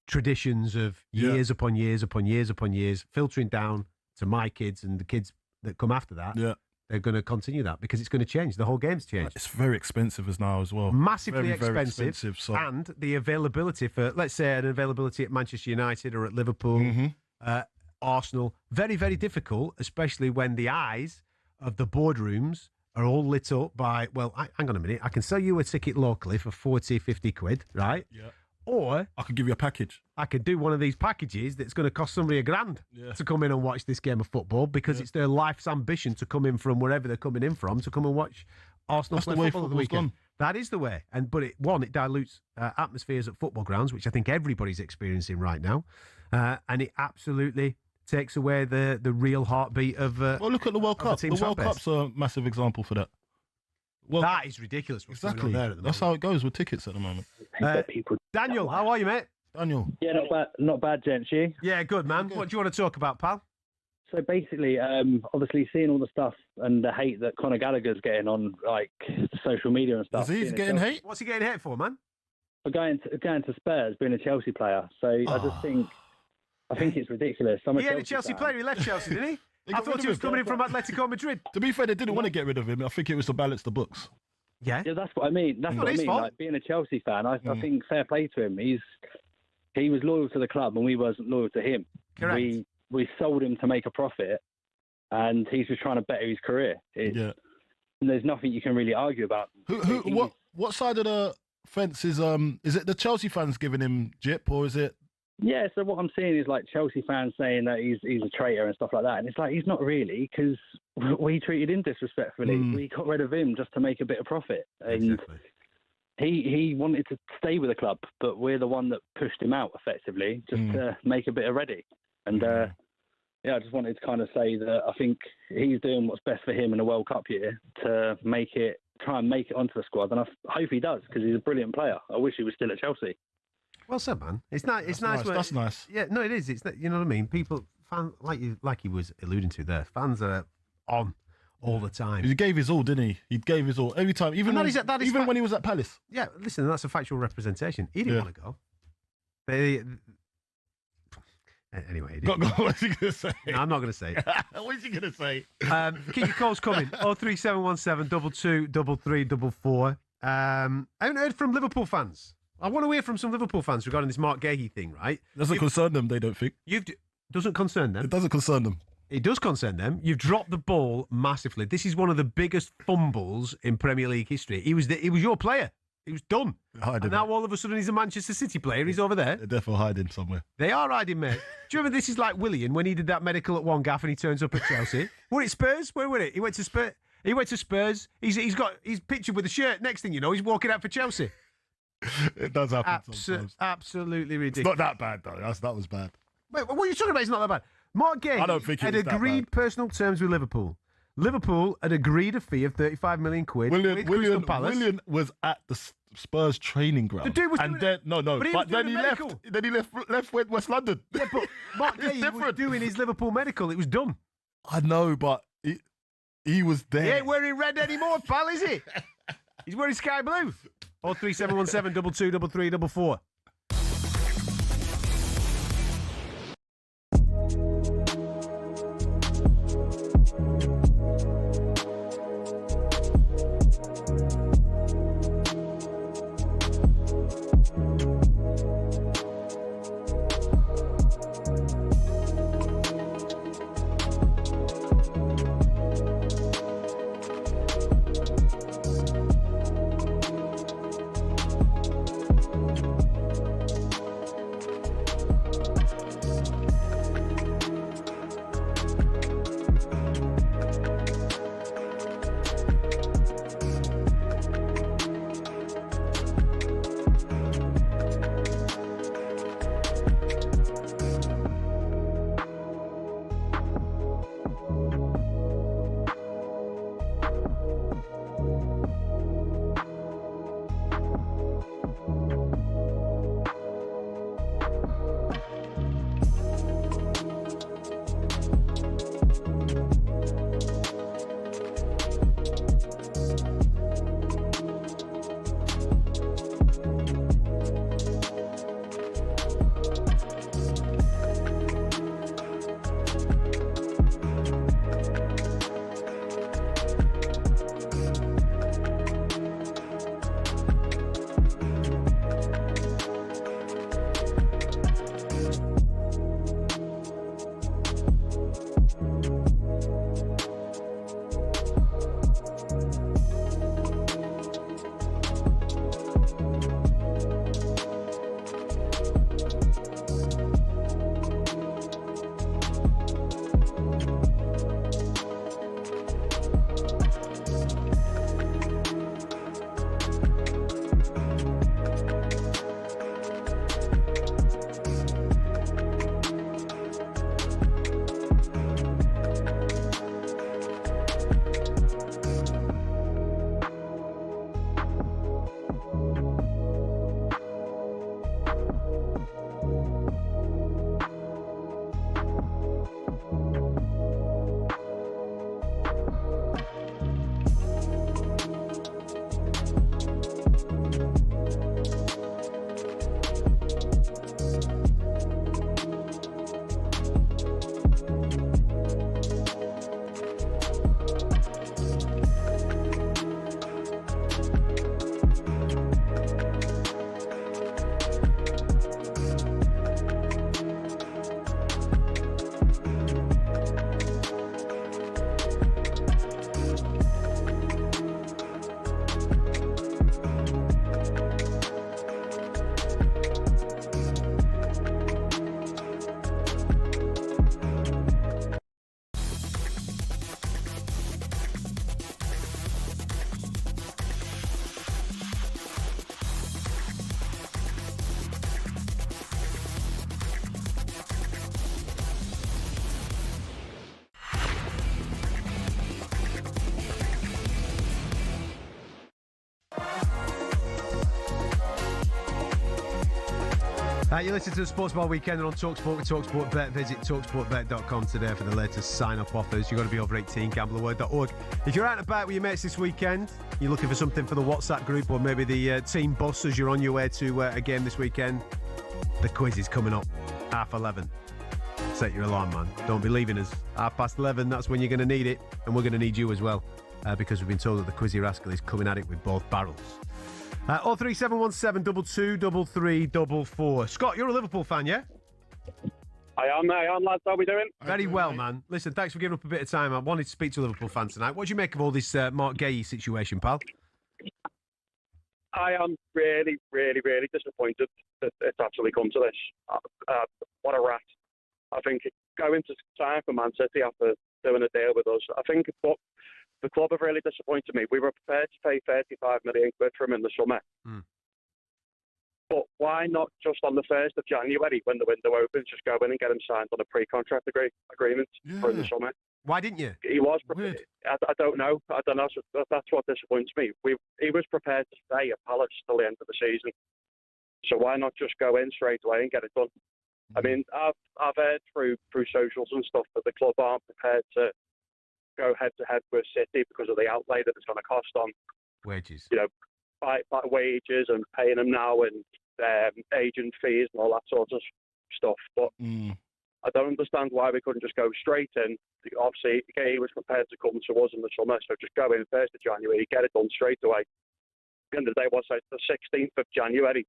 traditions of years upon years upon years upon years, filtering down to my kids and the kids that come after that. Yeah. They're going to continue that because it's going to change. The whole game's changed. It's very expensive as now as well. Massively very expensive. so. And the availability for, let's say, an availability at Manchester United or at Liverpool, Arsenal, very, very difficult, especially when the eyes of the boardrooms are all lit up by, well, hang on a minute, I can sell you a ticket locally for 40, 50 quid, right? Yeah. Or I could give you a package. I could do one of these packages that's going to cost somebody $1,000 to come in and watch this game of football because it's their life's ambition to come in from wherever they're coming in from to come and watch Arsenal play football at the weekend. That is the way. But it dilutes atmospheres at football grounds, which I think everybody's experiencing right now. And it absolutely takes away the real heartbeat of well, look at the World Cup. The World Cup's a massive example for that. Well, that is ridiculous. Exactly. That's how it goes with tickets at the moment. Daniel, how are you, mate? Daniel. Yeah, not bad, gents. You? Yeah, good, man. What do you want to talk about, pal? So basically, obviously seeing all the stuff and the hate that Conor Gallagher's getting on like social media and stuff. Is he getting hate? What's he getting hate for, man? For going to Spurs, being a Chelsea player. So I just think it's ridiculous. He ain't a Chelsea player. He left Chelsea, didn't he? I thought he was coming in from Atletico Madrid. To be fair, they didn't want to get rid of him. I think it was to balance the books. Yeah, that's what I mean. That's what I mean. Like being a Chelsea fan, I think fair play to him. He was loyal to the club, and we wasn't loyal to him. Correct. We sold him to make a profit, and he's just trying to better his career. And there's nothing you can really argue about. What side of the fence is it the Chelsea fans giving him jip, or is it? Yeah, so what I'm seeing is like Chelsea fans saying that he's a traitor and stuff like that, and it's like he's not really, because we treated him disrespectfully. We got rid of him just to make a bit of profit, and exactly. he wanted to stay with the club, but we're the one that pushed him out effectively just to make a bit of ready. And I just wanted to kind of say that I think he's doing what's best for him in a World Cup year to try and make it onto the squad, and I hope he does because he's a brilliant player. I wish he was still at Chelsea. Well said, man. It's nice. That's nice. Yeah, no, it is. It's you know what I mean. Fans like he was alluding to there. Fans are on all the time. He gave his all, didn't he? He gave his all every time, even when he was at Palace. Yeah, listen, that's a factual representation. He didn't want to go. Anyway, what's he going to say? No, I'm not going to say it. What's he going to say? Keep your calls coming. 03717 22 3344. I haven't heard from Liverpool fans. I want to hear from some Liverpool fans regarding this Mark Guehi thing, right? Doesn't concern them, they don't think. Doesn't concern them. It doesn't concern them. It does concern them. You've dropped the ball massively. This is one of the biggest fumbles in Premier League history. He was your player. He was done. And now all of a sudden he's a Manchester City player. He's over there. They're definitely hiding somewhere. They are hiding, mate. Do you remember this is like Willian when he did that medical at one gaff and he turns up at Chelsea? Were it Spurs? Where were it? He went to Spurs. He's pictured with a shirt. Next thing you know, he's walking out for Chelsea. It does happen sometimes. Absolutely ridiculous. It's not that bad, though. That was bad. Wait, what are you talking about? It's not that bad. Mark Guehi had agreed personal terms with Liverpool. Liverpool had agreed a fee of 35 million quid with Crystal Palace. Willian was at the Spurs training ground. The dude was but then he left. Then he left West London. Yeah, but Mark Guehi was doing his Liverpool medical. It was done. I know, but he was there. He ain't wearing red anymore, pal, is he? He's wearing sky blue. 03717 22 3344. You listen to the Sports Bar Weekend on talkSPORT with talkSPORT Bet. Visit talksportbet.com today for the latest sign-up offers. You've got to be over 18, gambleaware.org. If you're out and about with your mates this weekend, you're looking for something for the WhatsApp group or maybe the team bus as you're on your way to a game this weekend, the quiz is coming up, 11:30. Set your alarm, man. Don't be leaving us. 11:30, that's when you're going to need it. And we're going to need you as well, because we've been told that the Quizzy Rascal is coming at it with both barrels. 03717 223344. Scott, you're a Liverpool fan, yeah? I am, lads. How are we doing? Very well, man. Listen, thanks for giving up a bit of time. I wanted to speak to a Liverpool fan tonight. What do you make of all this Mark Guehi situation, pal? I am really, really, really disappointed that it's actually come to this. What a rat. I think going to sign for Man City after doing a deal with us, I think the club have really disappointed me. We were prepared to pay 35 million quid for him in the summer. But why not just on the 1st of January, when the window opens, just go in and get him signed on a pre-contract agreement for the summer? Why didn't you? He was prepared. I don't know. So that's what disappoints me. He was prepared to stay at Palace till the end of the season. So why not just go in straight away and get it done? I mean, I've heard through socials and stuff that the club aren't prepared to go head-to-head with City because of the outlay that it's going to cost on wages. By wages and paying them now and agent fees and all that sort of stuff. But I don't understand why we couldn't just go straight in. Obviously, he was prepared to come to us in the summer, so just go in 1st of January, get it done straight away. At the end of the day, what's like the 16th of January?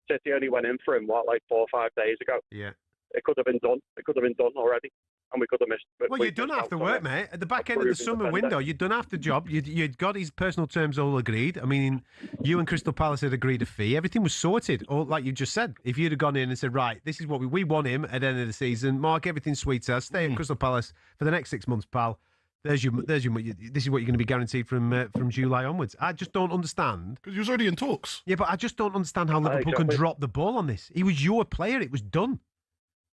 City only went in for him, 4 or 5 days ago? Yeah. It could have been done. It could have been done already. And we could have missed. Well, you'd done half the work, mate. At the back end of the summer window, you'd done half the job. You'd got his personal terms all agreed. I mean, you and Crystal Palace had agreed a fee. Everything was sorted. All like you just said. If you'd have gone in and said, right, this is what we want him at the end of the season. Mark, everything's sweet. Stay at Crystal Palace for the next 6 months, pal. This is what you're going to be guaranteed from July onwards. I just don't understand. Because he was already in talks. Yeah, but I just don't understand how Liverpool can drop the ball on this. He was your player. It was done.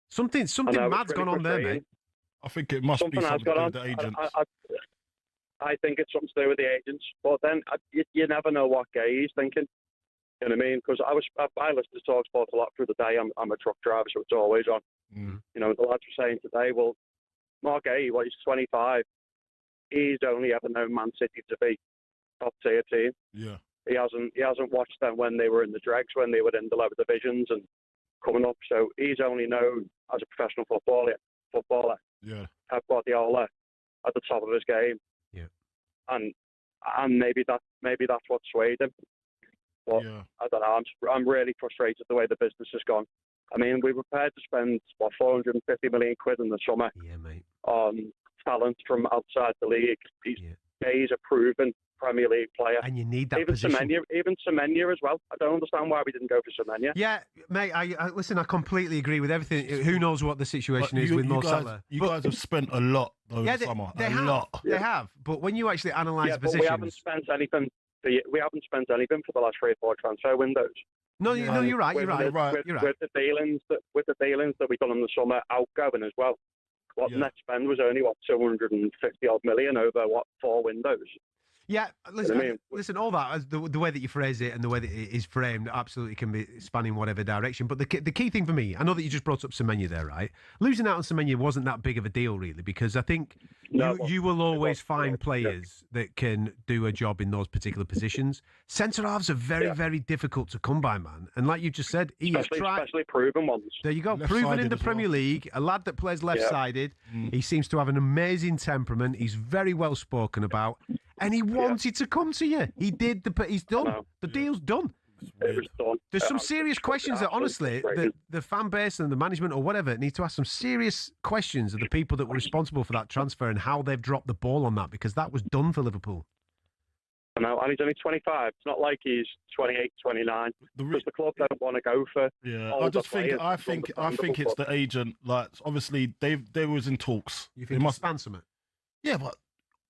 Something mad's gone on there, mate. I think it must be something to do with the agents. I think it's something to do with the agents. But then you never know what Guehi's thinking. You know what I mean? Because I listen to talkSPORT a lot through the day. I'm a truck driver, so it's always on. The lads were saying today, well, Mark Guehi, he's 25. He's only ever known Man City to be top tier team. Yeah. He hasn't watched them when they were in the dregs, when they were in the lower divisions and coming up. So he's only known as a professional footballer. Yeah. Pep Guardiola at the top of his game. Yeah. And maybe that's what swayed him. But I don't know. I'm really frustrated the way the business has gone. I mean, we were prepared to spend 450 million quid in the summer on talent from outside the league. He's a proven Premier League player. And you need that even position. Even Semenya as well. I don't understand why we didn't go for Semenya. Yeah, mate, I listen, I completely agree with everything. Who knows what the situation is with Mo Salah? You guys have spent a lot over the summer. They have. But when you actually analyse positions... we haven't spent anything for the last 3 or 4 transfer windows. No, you're right. With the dealings that we've done in the summer, outgoing as well. Net spend was only 250 odd million over 4 windows. Yeah, listen, all that, the way that you phrase it and the way that it is framed absolutely can be spanning whatever direction. But the key thing for me, I know that you just brought up Semenya there, right? Losing out on Semenya wasn't that big of a deal, really, because I think you will always find players that can do a job in those particular positions. Centre-halves are very, very difficult to come by, man. And like you just said, especially proven ones. There you go, proven in the Premier League, a lad that plays left-sided. He seems to have an amazing temperament. He's very well spoken about. And he wanted to come to you. He did. He's done. The deal's done. It was done. There's some serious questions that, honestly, the fan base and the management or whatever need to ask some serious questions of the people that were responsible for that transfer and how they've dropped the ball on that, because that was done for Liverpool. I know, and he's only 25. It's not like he's 28, 29. Because the club don't want to go for. Yeah, I think it's the agent. Like, obviously, they was in talks. You think they must span something? Yeah, but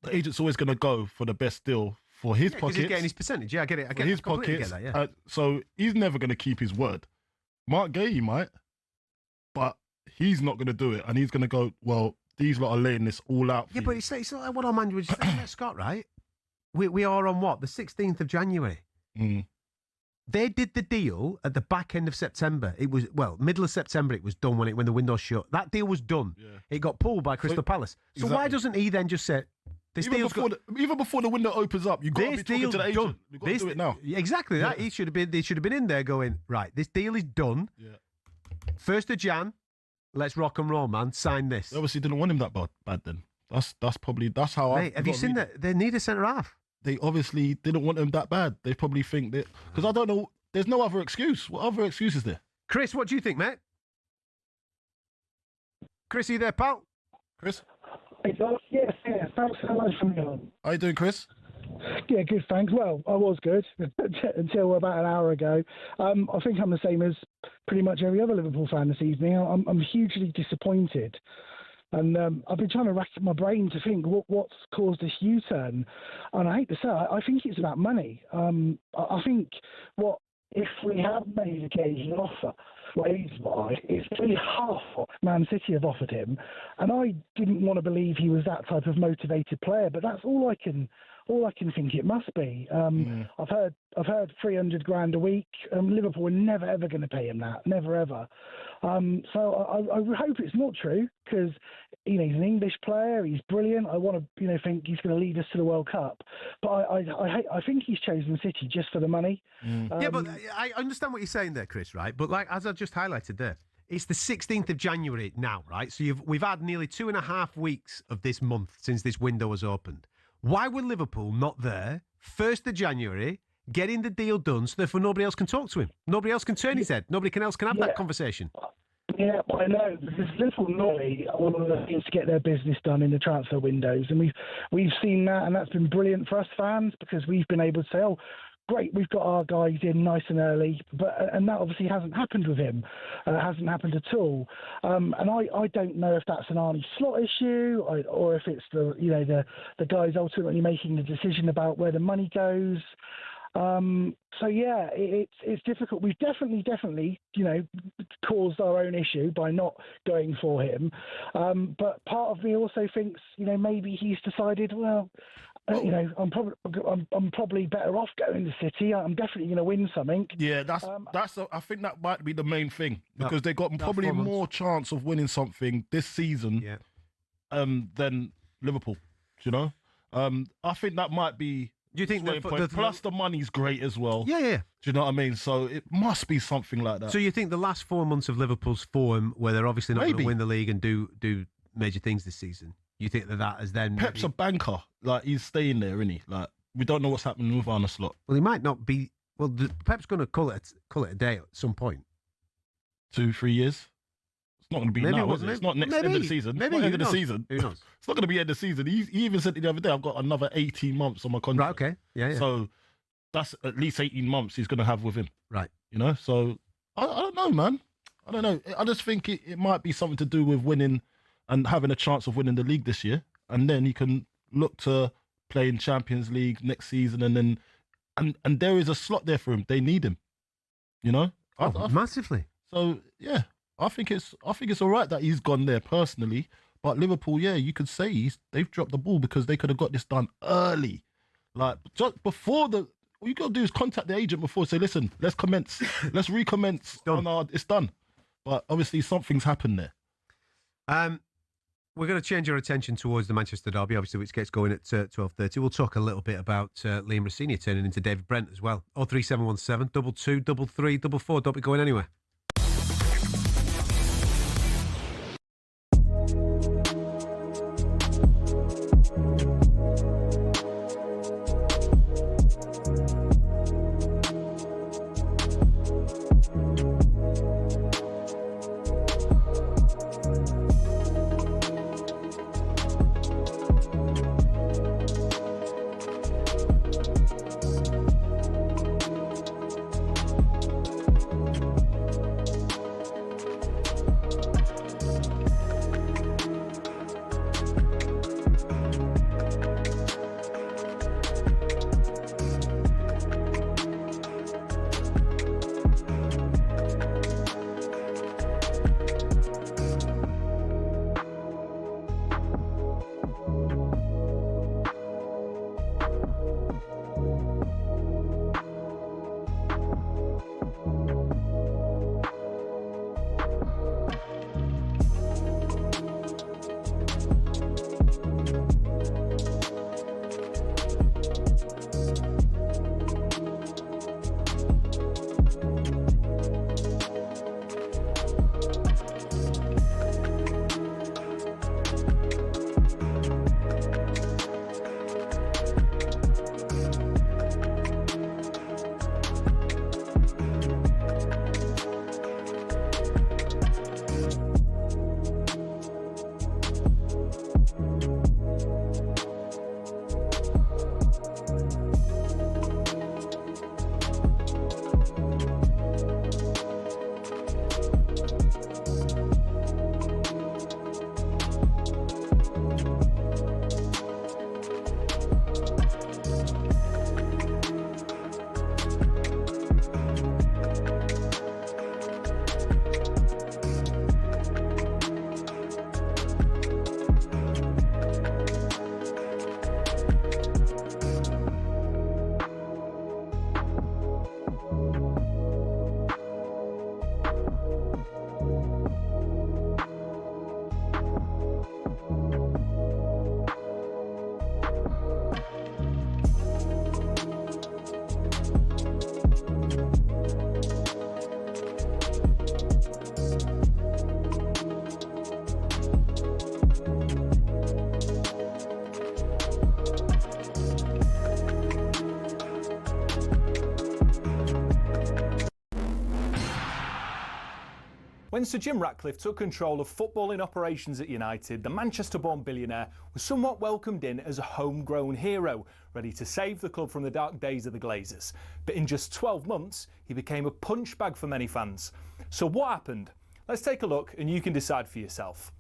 the agent's always going to go for the best deal for his pockets. He's getting his percentage. Yeah, I get it. His pockets. So he's never going to keep his word. Mark Guehi might, but he's not going to do it. And he's going to go, well, these lot are laying this all out for you. But it's like what our man was saying, Scott, right? We are on what? The 16th of January. They did the deal at the back end of September. It was, middle of September it was done when the window shut. That deal was done. Yeah. It got pulled by Crystal Palace. So why doesn't he then just say, even before the window opens up, you've got to be talking to the agent. You've got to do it now. Exactly that. They should have been in there going, right, this deal is done. Yeah. 1st of Jan, let's rock and roll, man. Sign this. They obviously didn't want him that bad then. That's how Mate, have you seen that? They need a centre-half. They obviously didn't want him that bad. They probably think that... Because I don't know... There's no other excuse. What other excuse is there? Chris, what do you think, mate? Chris, are you there, pal? Chris? Yes. Thanks so much for me on. How you doing, Chris? Yeah, good, thanks. Well, I was good until about an hour ago. I think I'm the same as pretty much every other Liverpool fan this evening. I'm hugely disappointed. And I've been trying to rack my brain to think what's caused this U-turn. And I hate to say, I think it's about money. I think if we have made a Guehi offer, wage-wise, it's really half what Man City have offered him. And I didn't want to believe he was that type of motivated player, but that's all I can think it must be. I've heard 300 grand a week. Liverpool were never ever going to pay him that, never ever. So I hope it's not true, because he's an English player. He's brilliant. I want to think he's going to lead us to the World Cup. But I think he's chosen City just for the money. Yeah, but I understand what you're saying there, Chris. Right, but like as I just highlighted there. It's the 16th of January now, right? So we've had nearly 2.5 weeks of this month since this window was opened. Why were Liverpool not there 1st of January, getting the deal done so therefore nobody else can talk to him? Nobody else can turn his head. Nobody else can have that conversation. Yeah, I know, because Liverpool normally are one of the things to get their business done in the transfer windows. And we've seen that, and that's been brilliant for us fans, because we've been able to say, oh, great, we've got our guys in nice and early, and that obviously hasn't happened with him. It hasn't happened at all. And I don't know if that's an Arnie Slot issue, or if it's the guys ultimately making the decision about where the money goes. So yeah, it's difficult. We've definitely, caused our own issue by not going for him. But part of me also thinks, maybe he's decided, well, I'm probably better off going to City. I'm definitely going to win something. Yeah, I think that might be the main thing, because they got probably more chance of winning something this season than Liverpool. I think that might be. Do you think plus the money's great as well? Yeah. Do you know what I mean? So it must be something like that. So you think the last 4 months of Liverpool's form, where they're obviously not going to win the league and do major things this season, you think that has then... Pep's a banker. Like, he's staying there, isn't he? Like, we don't know what's happening with Arne Slot. Well, he might not be... Well, Pep's going to call it a day at some point. 2-3 years? It's not going to be now, is it? It's not end of the season. Maybe. It's not end of the season. Who knows? It's not going to be end of the season. He even said the other day, I've got another 18 months on my contract. Right, okay. Yeah. So that's at least 18 months he's going to have with him. Right. So I don't know, man. I don't know. I just think it might be something to do with winning and having a chance of winning the league this year. And then he can look to play in Champions League next season. And then and there is a slot there for him. They need him. Massively. So, yeah. I think it's all right that he's gone there personally, but Liverpool, you could say they've dropped the ball, because they could have got this done early, like just before all you got to do is contact the agent before, say, listen, let's recommence. It's done. But obviously something's happened there. We're going to change our attention towards the Manchester derby, obviously, which gets going at 12:30. We'll talk a little bit about Liam Rossini turning into David Brent as well. 03717 22 33 44. Don't be going anywhere. When Sir Jim Ratcliffe took control of footballing operations at United, the Manchester-born billionaire was somewhat welcomed in as a homegrown hero, ready to save the club from the dark days of the Glazers. But in just 12 months, he became a punch bag for many fans. So what happened? Let's take a look and you can decide for yourself.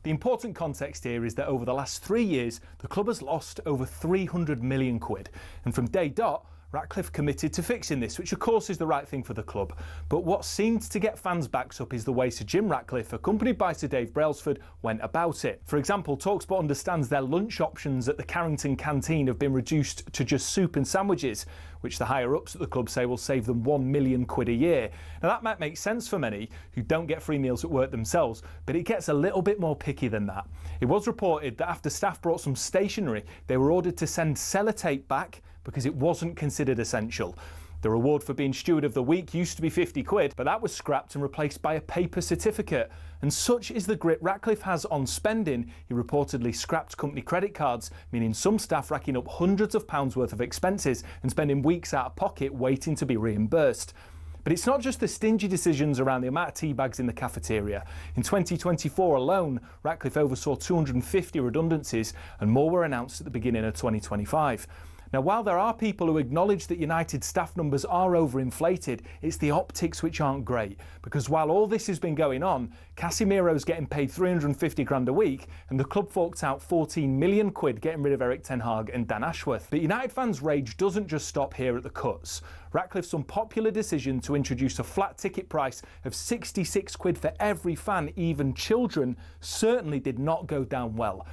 The important context here is that over the last 3 years, the club has lost over 300 million quid. And from day dot, Ratcliffe committed to fixing this, which of course is the right thing for the club. But what seemed to get fans' backs up is the way Sir Jim Ratcliffe, accompanied by Sir Dave Brailsford, went about it. For example, talkSPORT understands their lunch options at the Carrington canteen have been reduced to just soup and sandwiches, which the higher-ups at the club say will save them £1 million a year. Now that might make sense for many who don't get free meals at work themselves, but it gets a little bit more picky than that. It was reported that after staff brought some stationery, they were ordered to send sellotape back because it wasn't considered essential. The reward for being Steward of the Week used to be 50 quid, but that was scrapped and replaced by a paper certificate. And such is the grip Ratcliffe has on spending, he reportedly scrapped company credit cards, meaning some staff racking up hundreds of pounds worth of expenses and spending weeks out of pocket waiting to be reimbursed. But it's not just the stingy decisions around the amount of tea bags in the cafeteria. In 2024 alone, Ratcliffe oversaw 250 redundancies and more were announced at the beginning of 2025. Now, while there are people who acknowledge that United staff numbers are overinflated, it's the optics which aren't great. Because while all this has been going on, Casemiro's getting paid 350 grand a week and the club forked out 14 million quid getting rid of Eric Ten Hag and Dan Ashworth. But United fans' rage doesn't just stop here at the cuts. Ratcliffe's unpopular decision to introduce a flat ticket price of 66 quid for every fan, even children, certainly did not go down well.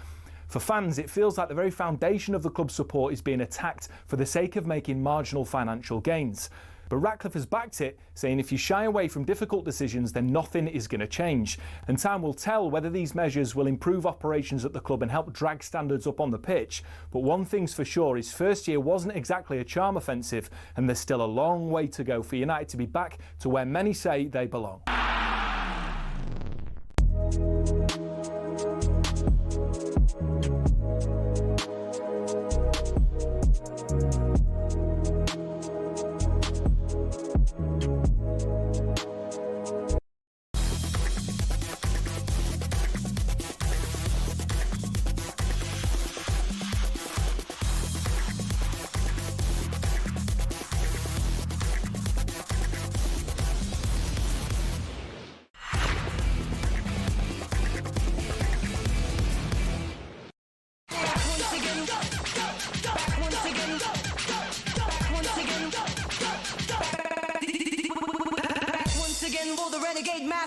For fans, it feels like the very foundation of the club's support is being attacked for the sake of making marginal financial gains. But Ratcliffe has backed it, saying if you shy away from difficult decisions, then nothing is going to change. And time will tell whether these measures will improve operations at the club and help drag standards up on the pitch. But one thing's for sure, his first year wasn't exactly a charm offensive, and there's still a long way to go for United to be back to where many say they belong.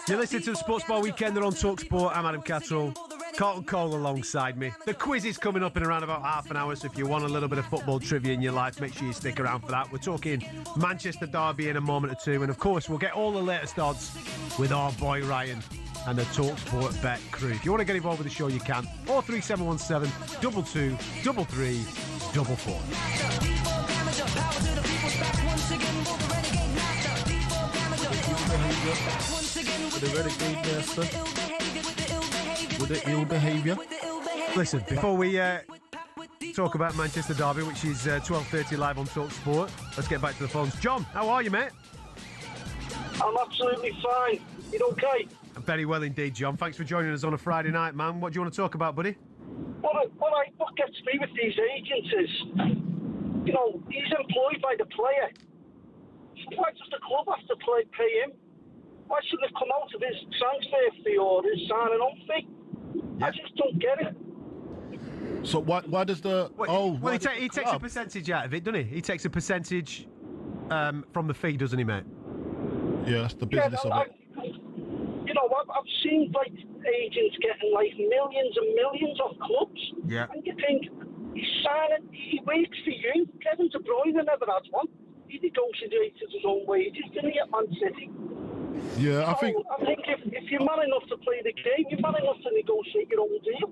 You're listening to the Sports Bar Weekend. They're on talkSPORT. I'm Adam Catterall. Carlton Cole alongside me. The quiz is coming up in around about half an hour, so if you want a little bit of football trivia in your life, make sure you stick around for that. We're talking Manchester derby in a moment or two, and of course we'll get all the latest odds with our boy Ryan and the talkSPORT Bet crew. If you want to get involved with the show, you can. 03717 22 33 44. With the renegade master. With the ill behaviour. Listen, before we talk about Manchester derby, which is 12:30 live on talkSPORT, let's get back to the phones. John, how are you, mate? I'm absolutely fine. You okay? Very well indeed, John. Thanks for joining us on a Friday night, man. What do you want to talk about, buddy? What gets me with these agents is, you know, he's employed by the player. Why does the club have to pay him? Why shouldn't it come out of his transfer fee or his signing on fee? Yeah. I just don't get it. So why does the... he takes a percentage out of it, doesn't he? He takes a percentage from the fee, doesn't he, mate? Yeah, that's the business of it. You know, I've seen, like, agents getting, like, millions and millions of clubs. Yeah. And you think, he works for you. Kevin De Bruyne never had one. He negotiated his own wages, didn't he, at Man City? Yeah, I think if you're man enough to play the game, you're man enough to negotiate your own deal.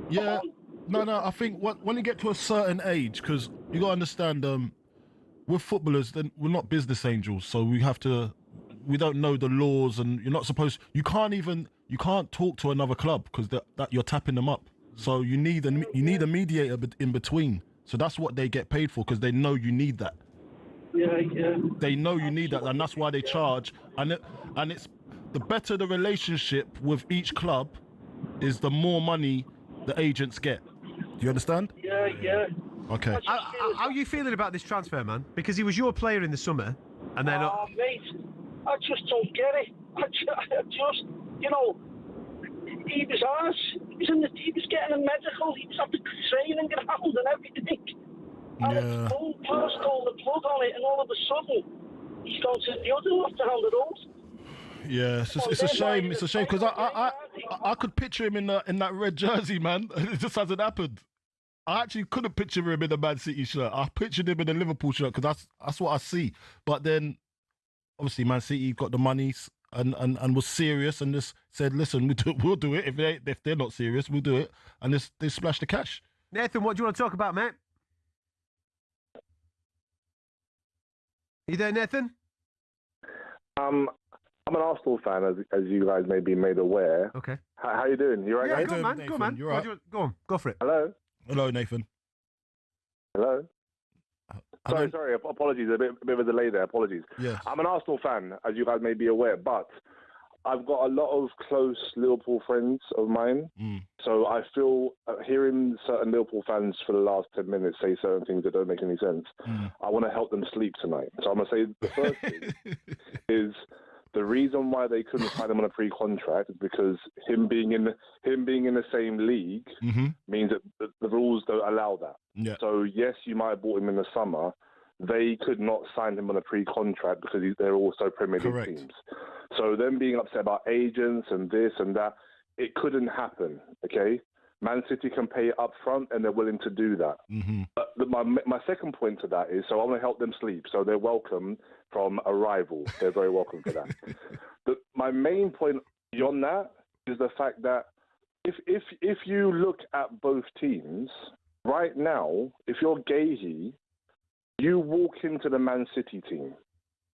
Yeah, no, I think when you get to a certain age, because you got to understand, we're footballers, then we're not business angels, so we don't know the laws, and you can't talk to another club because that you're tapping them up. So you need a mediator in between. So that's what they get paid for, because they know you need that. Yeah. They know you need that, and that's why they charge. And it's the better the relationship with each club is, the more money the agents get. Do you understand? Yeah. Okay. How are you feeling about this transfer, man? Because he was your player in the summer, and then... Oh, mate, I just don't get it. I just, you know, he was ours. He was getting a medical. He was at the training ground and everything. And it's full past all the plug on it, and all of a sudden, he's gone to the other left to hand it all. Yeah, it's a shame. It's a shame because I could picture him in that red jersey, man. It just hasn't happened. I actually couldn't picture him in the Man City shirt. I pictured him in the Liverpool shirt because that's what I see. But then, obviously, Man City got the money and was serious and just said, "Listen, we'll do it. If they're not serious, we'll do it." And they splashed the cash. Nathan, what do you want to talk about, mate? You there, Nathan? I'm an Arsenal fan, as you guys may be made aware. Okay. How you doing? You all right, Yeah, guys? go on, man. Go on, man. You're right. Go on. Go for it. Hello? Hello, Nathan. Hello? Sorry. Apologies. A bit of a delay there. Apologies. Yeah. I'm an Arsenal fan, as you guys may be aware, but I've got a lot of close Liverpool friends of mine. So I feel hearing certain Liverpool fans for the last 10 minutes say certain things that don't make any sense, I want to help them sleep tonight. So I'm going to say the first thing is the reason why they couldn't sign him on a pre-contract is because him being in the same league means that the rules don't allow that. Yeah. So yes, you might have bought him in the summer. They could not sign him on a pre-contract because they're also Premier League teams. So them being upset about agents and this and that, it couldn't happen, okay? Man City can pay it up front and they're willing to do that. But my second point to that is, so I want to help them sleep. So they're welcome from a rival. They're very welcome for that. My main point beyond that is the fact that if you look at both teams, right now, if you're Guehi, you walk into the Man City team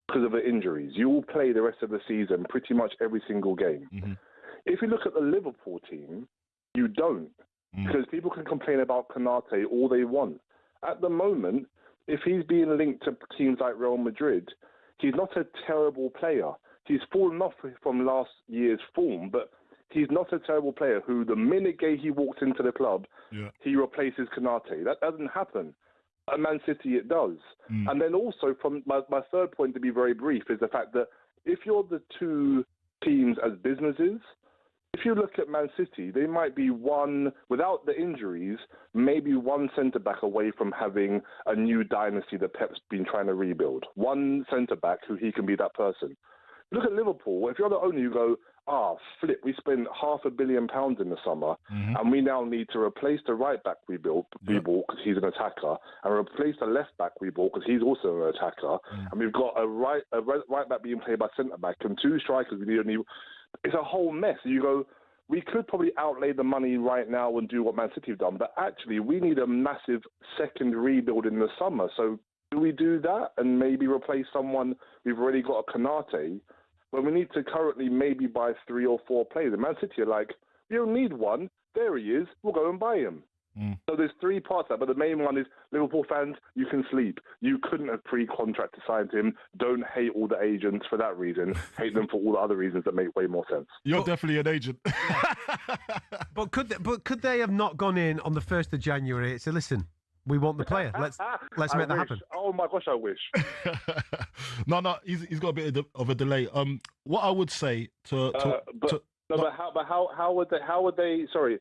because of the injuries. You will play the rest of the season pretty much every single game. If you look at the Liverpool team, you don't. Because people can complain about Konate all they want. At the moment, if he's being linked to teams like Real Madrid, he's not a terrible player. He's fallen off from last year's form, but he's not a terrible player who, the minute he walks into the club, he replaces Konate. That doesn't happen. At Man City, it does. And then also, from my third point, to be very brief, is the fact that if you're the two teams as businesses, if you look at Man City, they might be one, without the injuries, maybe one centre-back away from having a new dynasty that Pep's been trying to rebuild. One centre-back who he can be that person. Look at Liverpool. If you're the owner, you go, flip, we spent £500 million in the summer, and we now need to replace the right-back we bought because he's an attacker, and replace the left-back we bought because he's also an attacker, and we've got a right-back being played by centre-back, and two strikers. It's a whole mess. You go, we could probably outlay the money right now and do what Man City have done, but actually we need a massive second rebuild in the summer. So do we do that and maybe replace someone? We've already got a Konate, when we need to currently maybe buy 3 or 4 players. And Man City are like, we don't need one. There he is. We'll go and buy him. So there's 3 parts of that, but the main one is Liverpool fans, you can sleep. You couldn't have pre-contract to sign him. Don't hate all the agents for that reason. Hate them for all the other reasons that make way more sense. You're definitely an agent. But could they have not gone in on the 1st of January and said, listen, we want the player. Let's make that happen. Oh my gosh, I wish. No, he's got a bit of a delay. What I would say how would they? Sorry,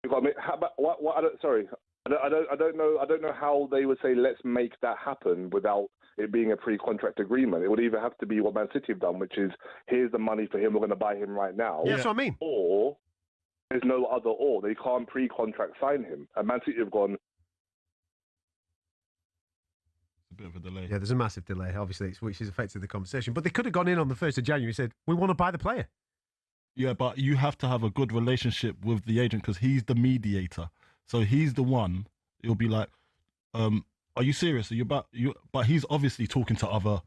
you got me. What? I don't know. I don't know how they would say let's make that happen without it being a pre-contract agreement. It would either have to be what Man City have done, which is here's the money for him. We're going to buy him right now. Yeah, that's what I mean. Or there's no other or. They can't pre-contract sign him. And Man City have gone. Bit of a delay. Yeah, there's a massive delay, obviously, which has affected the conversation. But they could have gone in on the 1st of January and said, we want to buy the player. Yeah, but you have to have a good relationship with the agent because he's the mediator. So he's the one. It'll be like, are you serious? Are you about you? But he's obviously talking to other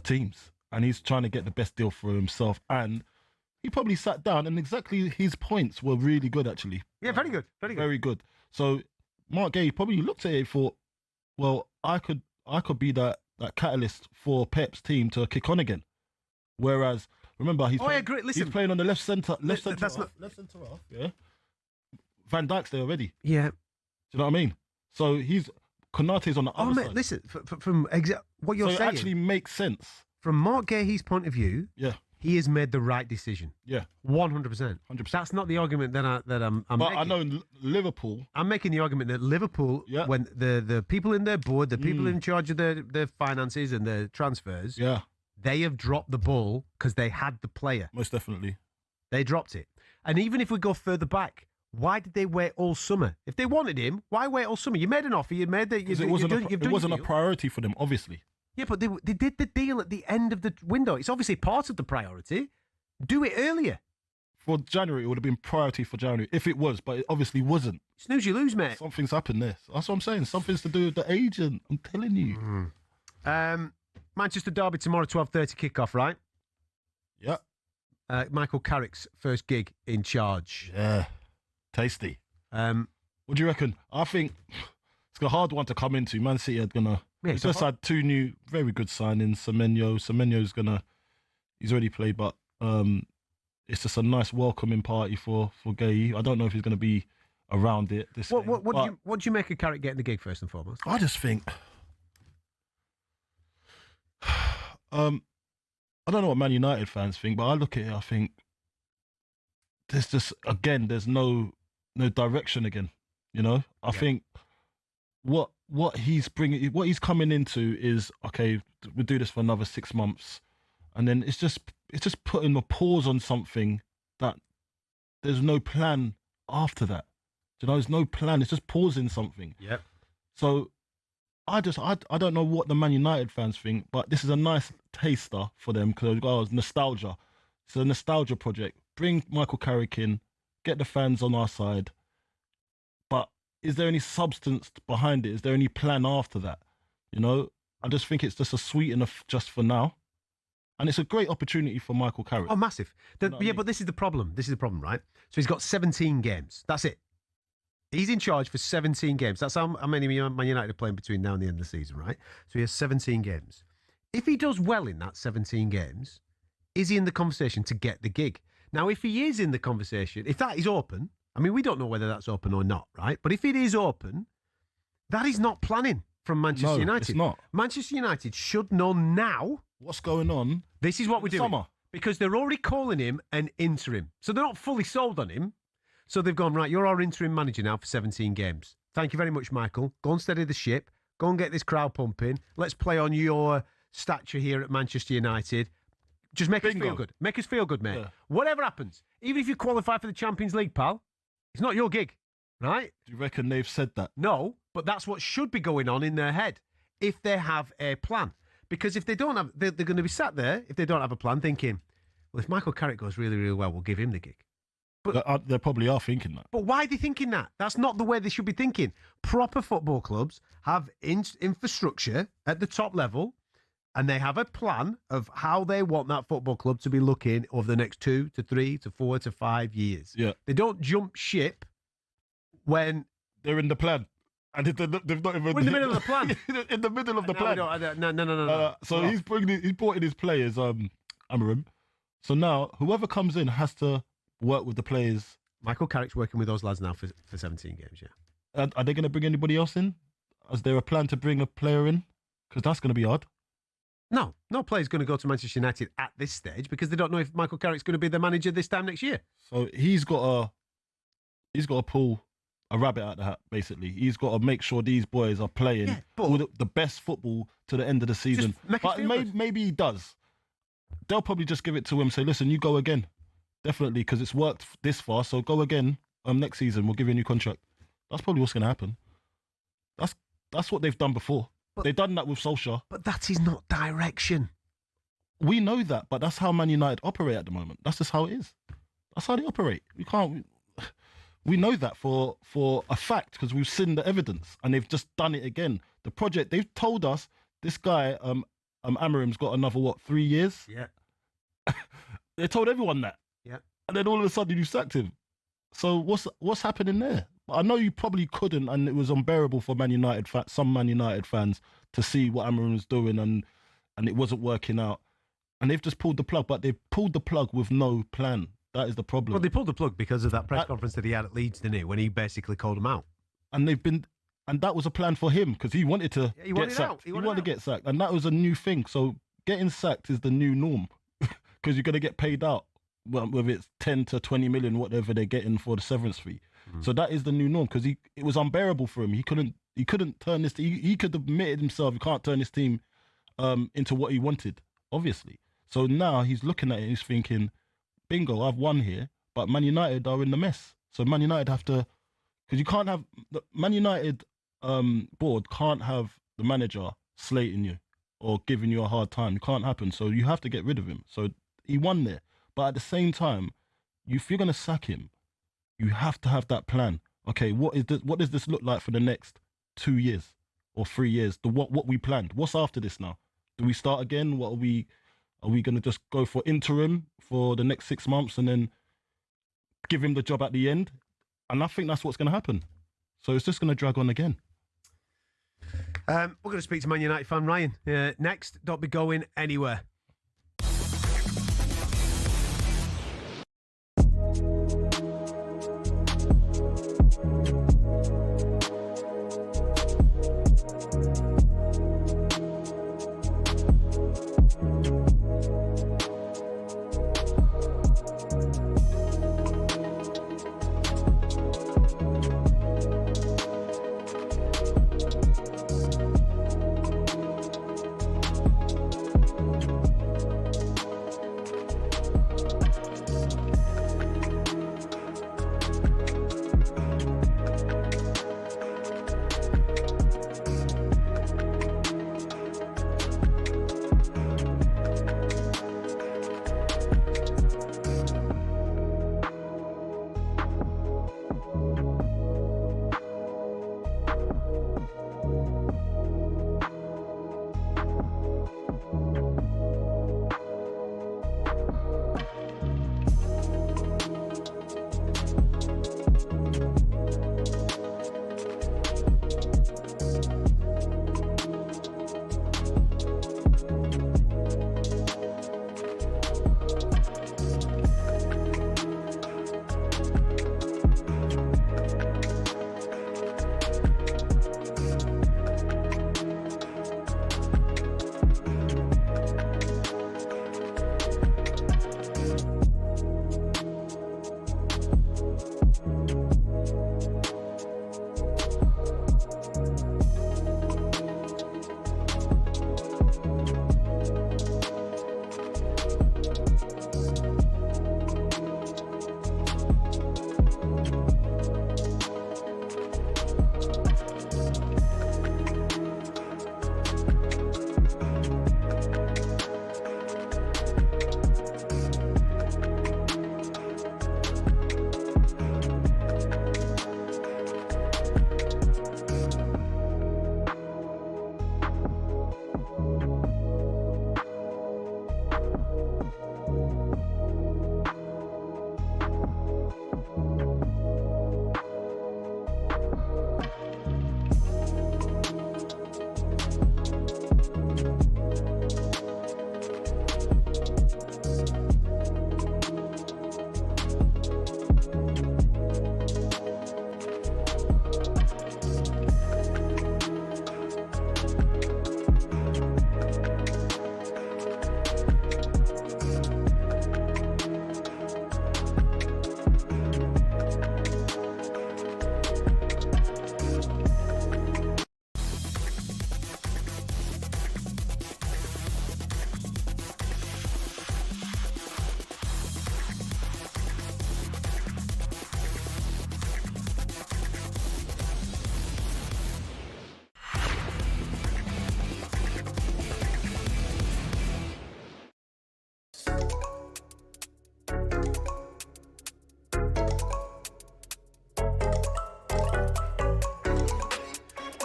teams, and he's trying to get the best deal for himself. And he probably sat down, and exactly his points were really good, actually. Yeah, very good, very good. So Mark Guehi probably looked at it and thought, well, I could be that catalyst for Pep's team to kick on again. Whereas Remember, I agree. Listen, he's playing on the left centre that's half. Left centre half. Yeah. Van Dijk's there already. Yeah. Do you know what I mean? So Konate's on the other side. Mate, listen, from what you're saying, it actually makes sense. From Mark Guehi's point of view, he has made the right decision. Yeah, 100%. 100%. That's not the argument that I'm but making. I know Liverpool. I'm making the argument that Liverpool, when the people in their board, the people in charge of their finances and their transfers, they have dropped the ball because they had the player. Most definitely. They dropped it. And even if we go further back, why did they wait all summer? If they wanted him, why wait all summer? You made an offer. You made that. It wasn't a priority for them, obviously. Yeah, but they did the deal at the end of the window. It's obviously part of the priority. Do it earlier. For January, it would have been priority for January if it was, but it obviously wasn't. Snooze, you lose, mate. Something's happened there. That's what I'm saying. Something's to do with the agent. I'm telling you. Manchester Derby tomorrow, 12:30 kickoff, right? Yeah. Michael Carrick's first gig in charge. Yeah. Tasty. What do you reckon? I think it's a hard one to come into. Man City are gonna. Yeah, he's just had two new very good signings. Semenyo's he's already played, but it's just a nice welcoming party for Guehi. I don't know if he's gonna be around it. What do you make of Carrick getting the gig first and foremost? I just think I don't know what Man United fans think, but I look at it, I think there's no direction again. You know, I think what he's coming into is, okay, we'll do this for another 6 months, and then it's just putting a pause on something that there's no plan after that. You know, there's no plan. It's just pausing something. Yep. So I don't know what the Man United fans think, but this is a nice taster for them because it's nostalgia. It's a nostalgia project. Bring Michael Carrick in, get the fans on our side. But is there any substance behind it? Is there any plan after that? You know, I just think it's just a sweetener just for now. And it's a great opportunity for Michael Carrick. Oh, massive. But this is the problem. This is the problem, right? So he's got 17 games. That's it. He's in charge for 17 games. That's how many Man United are playing between now and the end of the season, right? So he has 17 games. If he does well in that 17 games, is he in the conversation to get the gig? Now, if he is in the conversation, if that is open, I mean, we don't know whether that's open or not, right? But if it is open, that is not planning from Manchester United. It's not. Manchester United should know now what's going on. This is what we're doing. Summer. Because they're already calling him an interim. So they're not fully sold on him. So they've gone, right, you're our interim manager now for 17 games. Thank you very much, Michael. Go and steady the ship. Go and get this crowd pumping. Let's play on your stature here at Manchester United. Just make us feel good. Make us feel good, mate. Yeah. Whatever happens, even if you qualify for the Champions League, pal, it's not your gig, right? Do you reckon they've said that? No, but that's what should be going on in their head if they have a plan. Because if they don't have, they're going to be sat there, if they don't have a plan, thinking, well, if Michael Carrick goes really, really well, we'll give him the gig. But they probably are thinking that. But why are they thinking that? That's not the way they should be thinking. Proper football clubs have infrastructure at the top level, and they have a plan of how they want that football club to be looking over the next 2 to 3 to 4 to 5 years. Yeah. They don't jump ship when they're in the plan. And they've not even... We're in the middle of the plan. In the middle of the plan. No. So he's brought in his players, Amarim. So now, whoever comes in has to work with the players. Michael Carrick's working with those lads now for 17 games, yeah. Are they going to bring anybody else in? Is there a plan to bring a player in? Because that's going to be odd. No player's going to go to Manchester United at this stage because they don't know if Michael Carrick's going to be the manager this time next year. So he's got to pull a rabbit out of the hat, basically. He's got to make sure these boys are playing the best football to the end of the season. But maybe he does. They'll probably just give it to him and say, listen, you go again. Definitely, because it's worked this far, so go again. Next season, we'll give you a new contract. That's probably what's going to happen. That's what they've done before. They've done that with Solskjaer. But that is not direction. We know that, but that's how Man United operate at the moment. That's just how it is. That's how they operate. We know that for a fact because we've seen the evidence, and they've just done it again. The project, they've told us this guy, Amarim's got another 3 years. Yeah. They told everyone that. Yeah. And then all of a sudden you sacked him. So what's happening there? I know you probably couldn't, and it was unbearable for some Man United fans to see what Amarim was doing, and it wasn't working out. and they've just pulled the plug. But they've pulled the plug with no plan. That is the problem. Well, they pulled the plug because of that press conference that he had at Leeds, didn't he? When he basically called him out. And that was a plan for him because he wanted to get sacked. He wanted to get sacked, and that was a new thing. So getting sacked is the new norm because you're going to get paid out, well, whether it's 10 to 20 million, whatever they're getting for the severance fee. So that is the new norm because it was unbearable for him. He couldn't turn this. He could have admitted himself he can't turn his team into what he wanted, obviously. So now he's looking at it and he's thinking, bingo, I've won here, but Man United are in the mess. So Man United have to, because you can't have, the Man United board can't have the manager slating you or giving you a hard time. It can't happen. So you have to get rid of him. So he won there. But at the same time, if you're going to sack him, you have to have that plan. Okay, what does this look like for the next 2 years or 3 years? What we planned. What's after this now? Do we start again? What are we going to just go for interim for the next 6 months and then give him the job at the end? And I think that's what's going to happen. So it's just going to drag on again. We're going to speak to Man United fan Ryan next. Don't be going anywhere.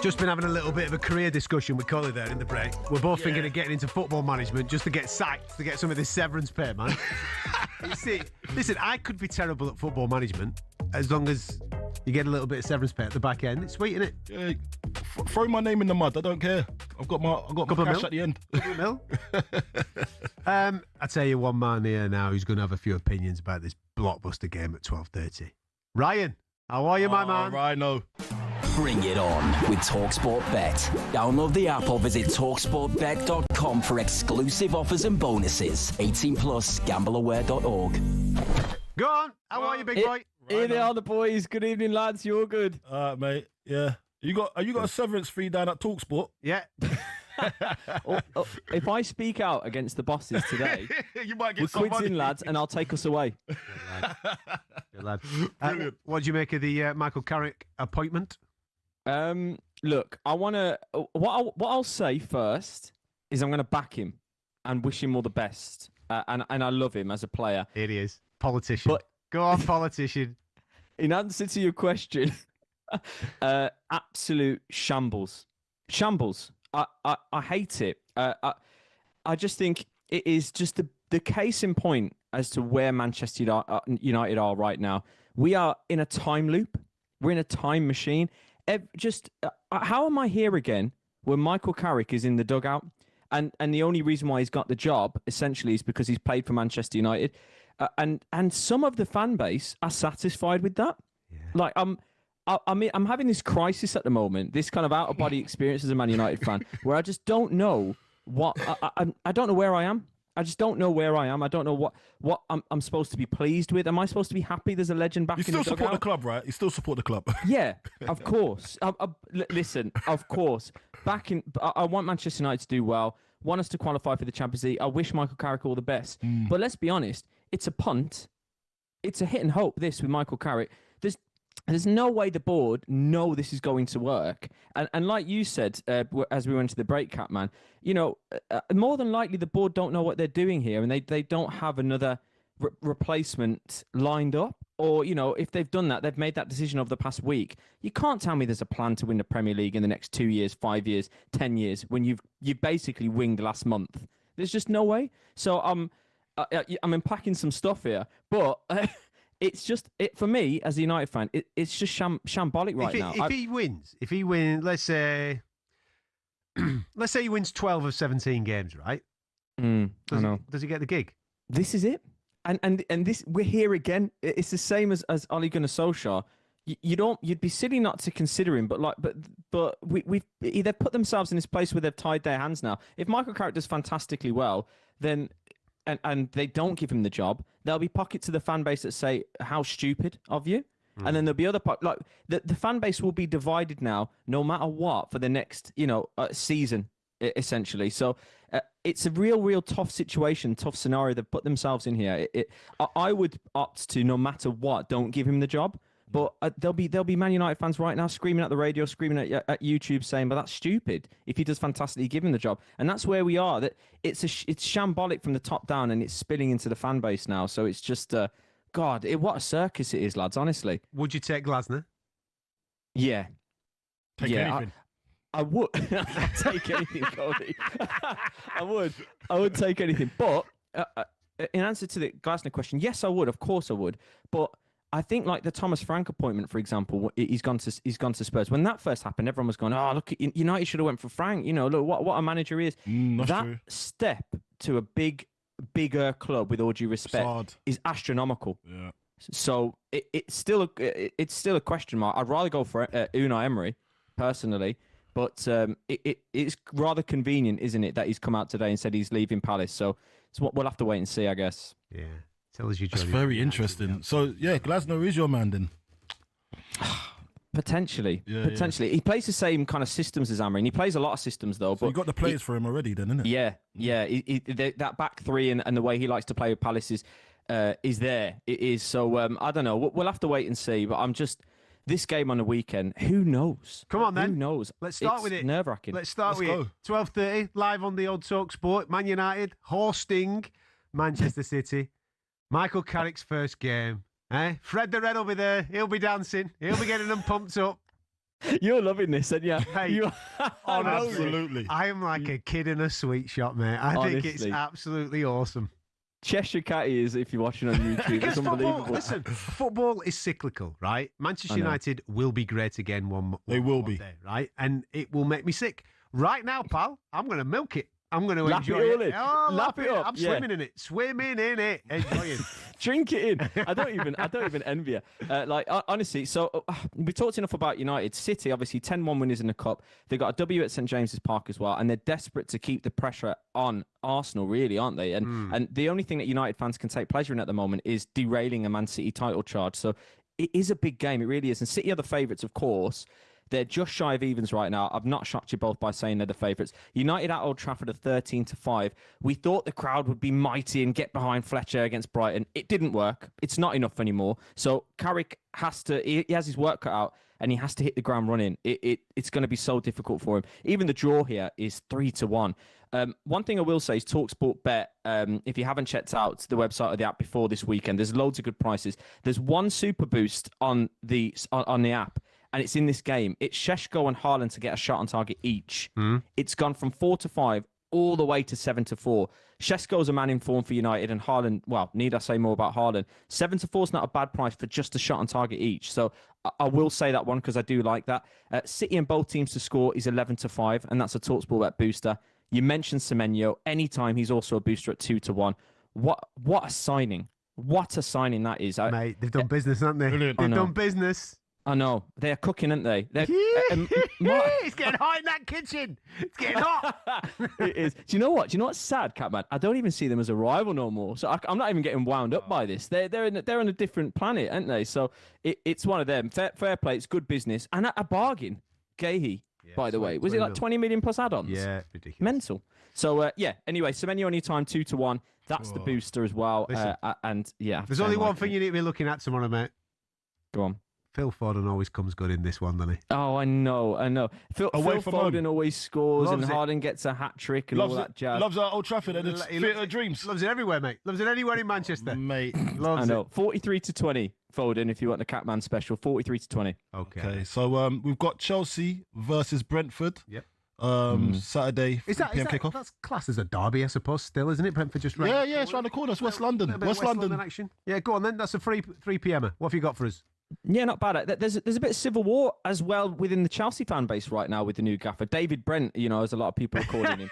Just been having a little bit of a career discussion with Collie there in the break. We're both thinking of getting into football management just to get sacked, to get some of this severance pay, man. You see, listen, I could be terrible at football management as long as you get a little bit of severance pay at the back end. It's sweet, isn't it? Yeah, throw my name in the mud. I don't care. I've got my cash at the end. Couple of mil? I tell you one man here now who's going to have a few opinions about this blockbuster game at 12:30. Ryan, how are you, my man? Rhino. Bring it on with TalkSport Bet. Download the app or visit talksportbet.com for exclusive offers and bonuses. 18 plus, gambleaware.org. Go on. How are you, big boy? Here they are, the boys. Good evening, lads. You're good. All right, mate. Yeah. You got a severance fee down at TalkSport? Yeah. If I speak out against the bosses today, you might get we're quids in, lads, and I'll take us away. Good lad. Brilliant. What do you make of the Michael Carrick appointment? Look, I want to. What I'll say first is I'm going to back him and wish him all the best. And I love him as a player. Here he is, politician. But, go on, politician. In answer to your question, absolute shambles. I hate it. I just think it is just the case in point as to where Manchester United are right now. We are in a time loop. We're in a time machine. How am I here again when Michael Carrick is in the dugout? And the only reason why he's got the job, essentially, is because he's played for Manchester United. And some of the fan base are satisfied with that. Yeah. Like, I'm having this crisis at the moment, this kind of out-of-body experience as a Man United fan, where I just don't know what... I don't know where I am. I just don't know where I am. I don't know what I'm supposed to be pleased with. Am I supposed to be happy there's a legend back in the dugout? You still support the club, right? You still support the club. Yeah, of course. Listen, of course. I want Manchester United to do well. Want us to qualify for the Champions League. I wish Michael Carrick all the best. But let's be honest, it's a punt. It's a hit and hope, this, with Michael Carrick. There's no way the board know this is going to work. And like you said, as we went to the break, Catman, more than likely the board don't know what they're doing here, and they don't have another replacement lined up. Or, if they've done that, they've made that decision over the past week. You can't tell me there's a plan to win the Premier League in the next 2 years, 5 years, 10 years, when you've basically winged last month. There's just no way. So I'm unpacking some stuff here, but... It's just for me as a United fan. It's just shambolic right now. If he wins, let's say he wins 12 of 17 games, right? Does he get the gig? This is it, and this we're here again. It's the same as Ole Gunnar Solskjaer. You'd be silly not to consider him, but they've put themselves in this place where they've tied their hands now. If Michael Carrick does fantastically well, then. And they don't give him the job, there'll be pockets of the fan base that say, how stupid of you. And then there'll be other the fan base will be divided now, no matter what, for the next season, essentially. So it's a real tough situation, tough scenario they've put themselves in here. I would opt to, no matter what, don't give him the job. But there'll be Man United fans right now screaming at the radio, screaming at YouTube, saying, "But that's stupid. If he does fantastically, give him the job." And that's where we are. That it's shambolic from the top down, and it's spilling into the fan base now. So it's just, what a circus it is, lads. Honestly, would you take Glasner? Yeah, take anything. I would. I'd take anything, Cody. I would take anything. But in answer to the Glasner question, yes, I would. Of course, I would. But I think like the Thomas Frank appointment, for example, he's gone to Spurs. When that first happened, everyone was going, "Oh, look, United should have went for Frank." Look what a manager he is. That true. Step to a bigger club, with all due respect, is astronomical. Yeah. So it's still a question mark. I'd rather go for Unai Emery personally, but it's rather convenient, isn't it, that he's come out today and said he's leaving Palace. So it's what we'll have to wait and see, I guess. Yeah. Tells you, that's very interesting. So, yeah, Glasner is your man then? Potentially. Yeah. He plays the same kind of systems as Amorim. He plays a lot of systems, though. So you got the players for him already then, isn't it? Yeah. That back three and the way he likes to play with Palace is there. It is. So, I don't know. We'll have to wait and see. But I'm just... This game on the weekend, who knows? Come on, then. Who knows? Let's start with it. Nerve-wracking. Let's start with it. 12:30, live on the old TalkSport. Man United hosting Manchester City. Michael Carrick's first game. Fred the Red will be there. He'll be dancing. He'll be getting them pumped up. You're loving this, aren't you? Hey, absolutely. I am like a kid in a sweet shop, mate. I think it's absolutely awesome. Cheshire Catty is, if you're watching on YouTube. It's unbelievable. Listen, football is cyclical, right? Manchester United will be great again one They will day, right? And it will make me sick. Right now, pal, I'm going to milk it. I'm going to Lap enjoy it all it. in. Oh, Lap it up. I'm Yeah. swimming in it. Swimming in it. Enjoying. Drink it in. I don't even envy you. Honestly, so we talked enough about United. City, obviously, 10-1 winners in the Cup. They got a W at St James's Park as well, and they're desperate to keep the pressure on Arsenal, really, aren't they? And the only thing that United fans can take pleasure in at the moment is derailing a Man City title charge. So it is a big game. It really is. And City are the favourites, of course. They're just shy of evens right now. I've not shocked you both by saying they're the favourites. United at Old Trafford are 13-5. We thought the crowd would be mighty and get behind Fletcher against Brighton. It didn't work. It's not enough anymore. So Carrick he has his work cut out and he has to hit the ground running. It's going to be so difficult for him. Even the draw here is 3-1. One thing I will say is talkSPORT Bet. If you haven't checked out the website or the app before this weekend, there's loads of good prices. There's one super boost on the app. And it's in this game. It's Šeško and Haaland to get a shot on target each. It's gone from 4-5 all the way to 7-4. Šeško's a man in form for United, and Haaland, well, need I say more about Haaland? 7-4 is not a bad price for just a shot on target each. So I will say that one because I do like that. City and both teams to score is 11-5, and that's a talkSPORT Bet booster. You mentioned Semenyo. Anytime he's also a booster at 2-1. What a signing. What a signing that is. Mate, they've done business, haven't they? Brilliant. They've done business. I know. They're cooking, aren't they? It's getting hot in that kitchen. It's getting hot. It is. Do you know what? Do you know what's sad, Catman? I don't even see them as a rival no more. So I'm not even getting wound up by this. They're on a different planet, aren't they? So it's one of them. Fair play. It's good business. And a bargain. Guehi, by the way. Was it like 20 million plus add-ons? Yeah, ridiculous. Mental. So, anyway, Semenyo anytime 2-1. That's the booster as well. There's only one thing you need to be looking at tomorrow, mate. Go on. Phil Foden always comes good in this one, doesn't he? Oh, I know. Phil Foden always scores, Loves and it. Harden gets a hat trick and all that jazz. Loves at Old Trafford and it's theatre of dreams. Loves it everywhere, mate. Loves it anywhere in Manchester, mate. Loves I know. 43-20 Foden. If you want the Catman special, 43-20. Okay. So we've got Chelsea versus Brentford. Yep. Saturday, 3 p.m. kickoff. That's classed as a derby, I suppose. Still, isn't it? Brentford just Yeah, it's around the corner. It's West London. West London action. Yeah, go on then. That's a 3 p.m. What have you got for us? Yeah, not bad. There's a bit of civil war as well within the Chelsea fan base right now with the new gaffer, David Brent. As a lot of people are calling him.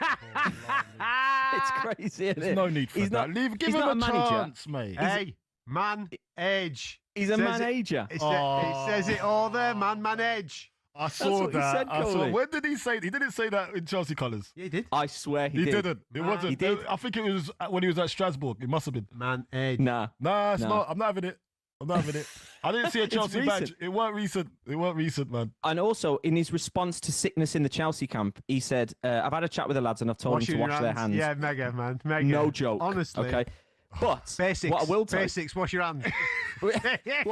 It's crazy, isn't it? There's no need for that. Give him a chance, mate. Hey, man, edge. He's a man-ager. It says it all there, man, edge. I saw that. Said, I saw. When did he say? He didn't say that in Chelsea colours. Yeah, he did. I swear he did. Didn't. It wasn't. He did. I think it was when he was at Strasbourg. It must have been. Man, edge. Nah, it's not. I'm not having it. I didn't see a Chelsea badge. It weren't recent, man. And also, in his response to sickness in the Chelsea camp, he said, I've had a chat with the lads and I've told them to wash their hands. Yeah, mega, man. Mega. No joke. Honestly. Okay. But basics, what I will tell basics, wash your hands. The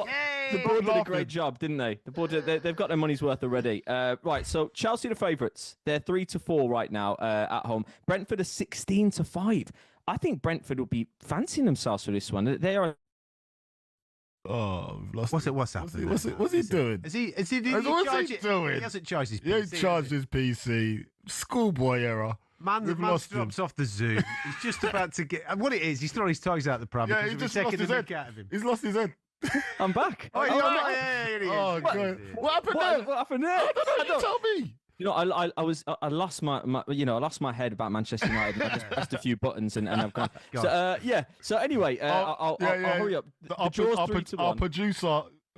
board did a great job, didn't they? The board, they've got their money's worth already. Right, so Chelsea the favourites. They're 3-4 right now at home. Brentford are 16-5. I think Brentford will be fancying themselves for this one. They are. Oh, what's happening? What's he doing? Is he What's he doing? He hasn't charged his PC. He ain't charged his PC. Schoolboy error. Man drops off the Zoom. He's just about to get. What it is, he's throwing his toys out the pram. Yeah, he just lost his head. Out of him. He's lost his head. I'm back. Oh, here he is. Oh, God. What happened there? What happened there? I don't know. You tell me. I lost my head about Manchester United. I just pressed a few buttons and I've gone. So anyway, I'll hurry up.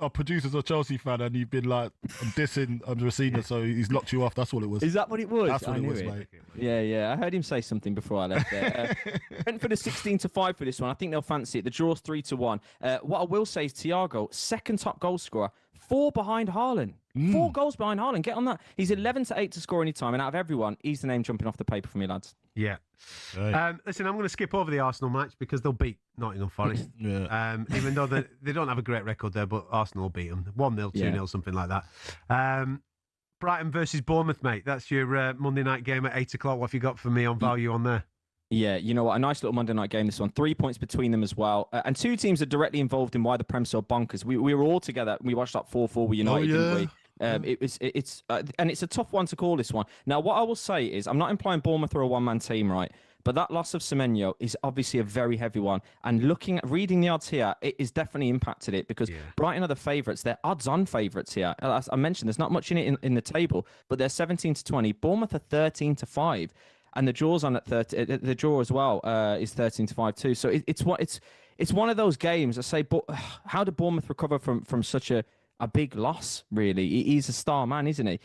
Our producer's a Chelsea fan, and you've been like dissing Racina, so he's locked you off. That's what it was. Is that what it was? That's what it was, mate. Yeah. I heard him say something before I left there. Brentford is 16-5 for this one. I think they'll fancy it. The draw's 3-1. What I will say is Thiago, second top goal scorer, 4 behind Haaland. 4 goals behind Haaland. Get on that. He's 11-8 to score any time, and out of everyone, he's the name jumping off the paper for me, lads. Yeah. Right. Listen, I'm going to skip over the Arsenal match because they'll beat Nottingham Forest. Even though they don't have a great record there, but Arsenal will beat them 1-0, 2-0, something like that. Brighton versus Bournemouth, mate. That's your Monday night game at 8 o'clock. What have you got for me on value on there? Yeah, you know what? A nice little Monday night game, this one. 3 points between them as well. And 2 teams are directly involved in why the Prem's so bonkers. We were all together. We watched that 4-4 with United, didn't we? It's a tough one to call, this one. Now, what I will say is, I'm not implying Bournemouth are a one-man team, right? But that loss of Semenyo is obviously a very heavy one. And reading the odds here, it has definitely impacted it because Brighton are the favourites. They're odds-on favourites here. As I mentioned, there's not much in it in the table, but they're 17-20. Bournemouth are 13-5. and the draw's on at 30. The draw as well is 13-5 too. So it's one of those games. I say, but how did Bournemouth recover from such a big loss? Really, he's a star man, isn't he?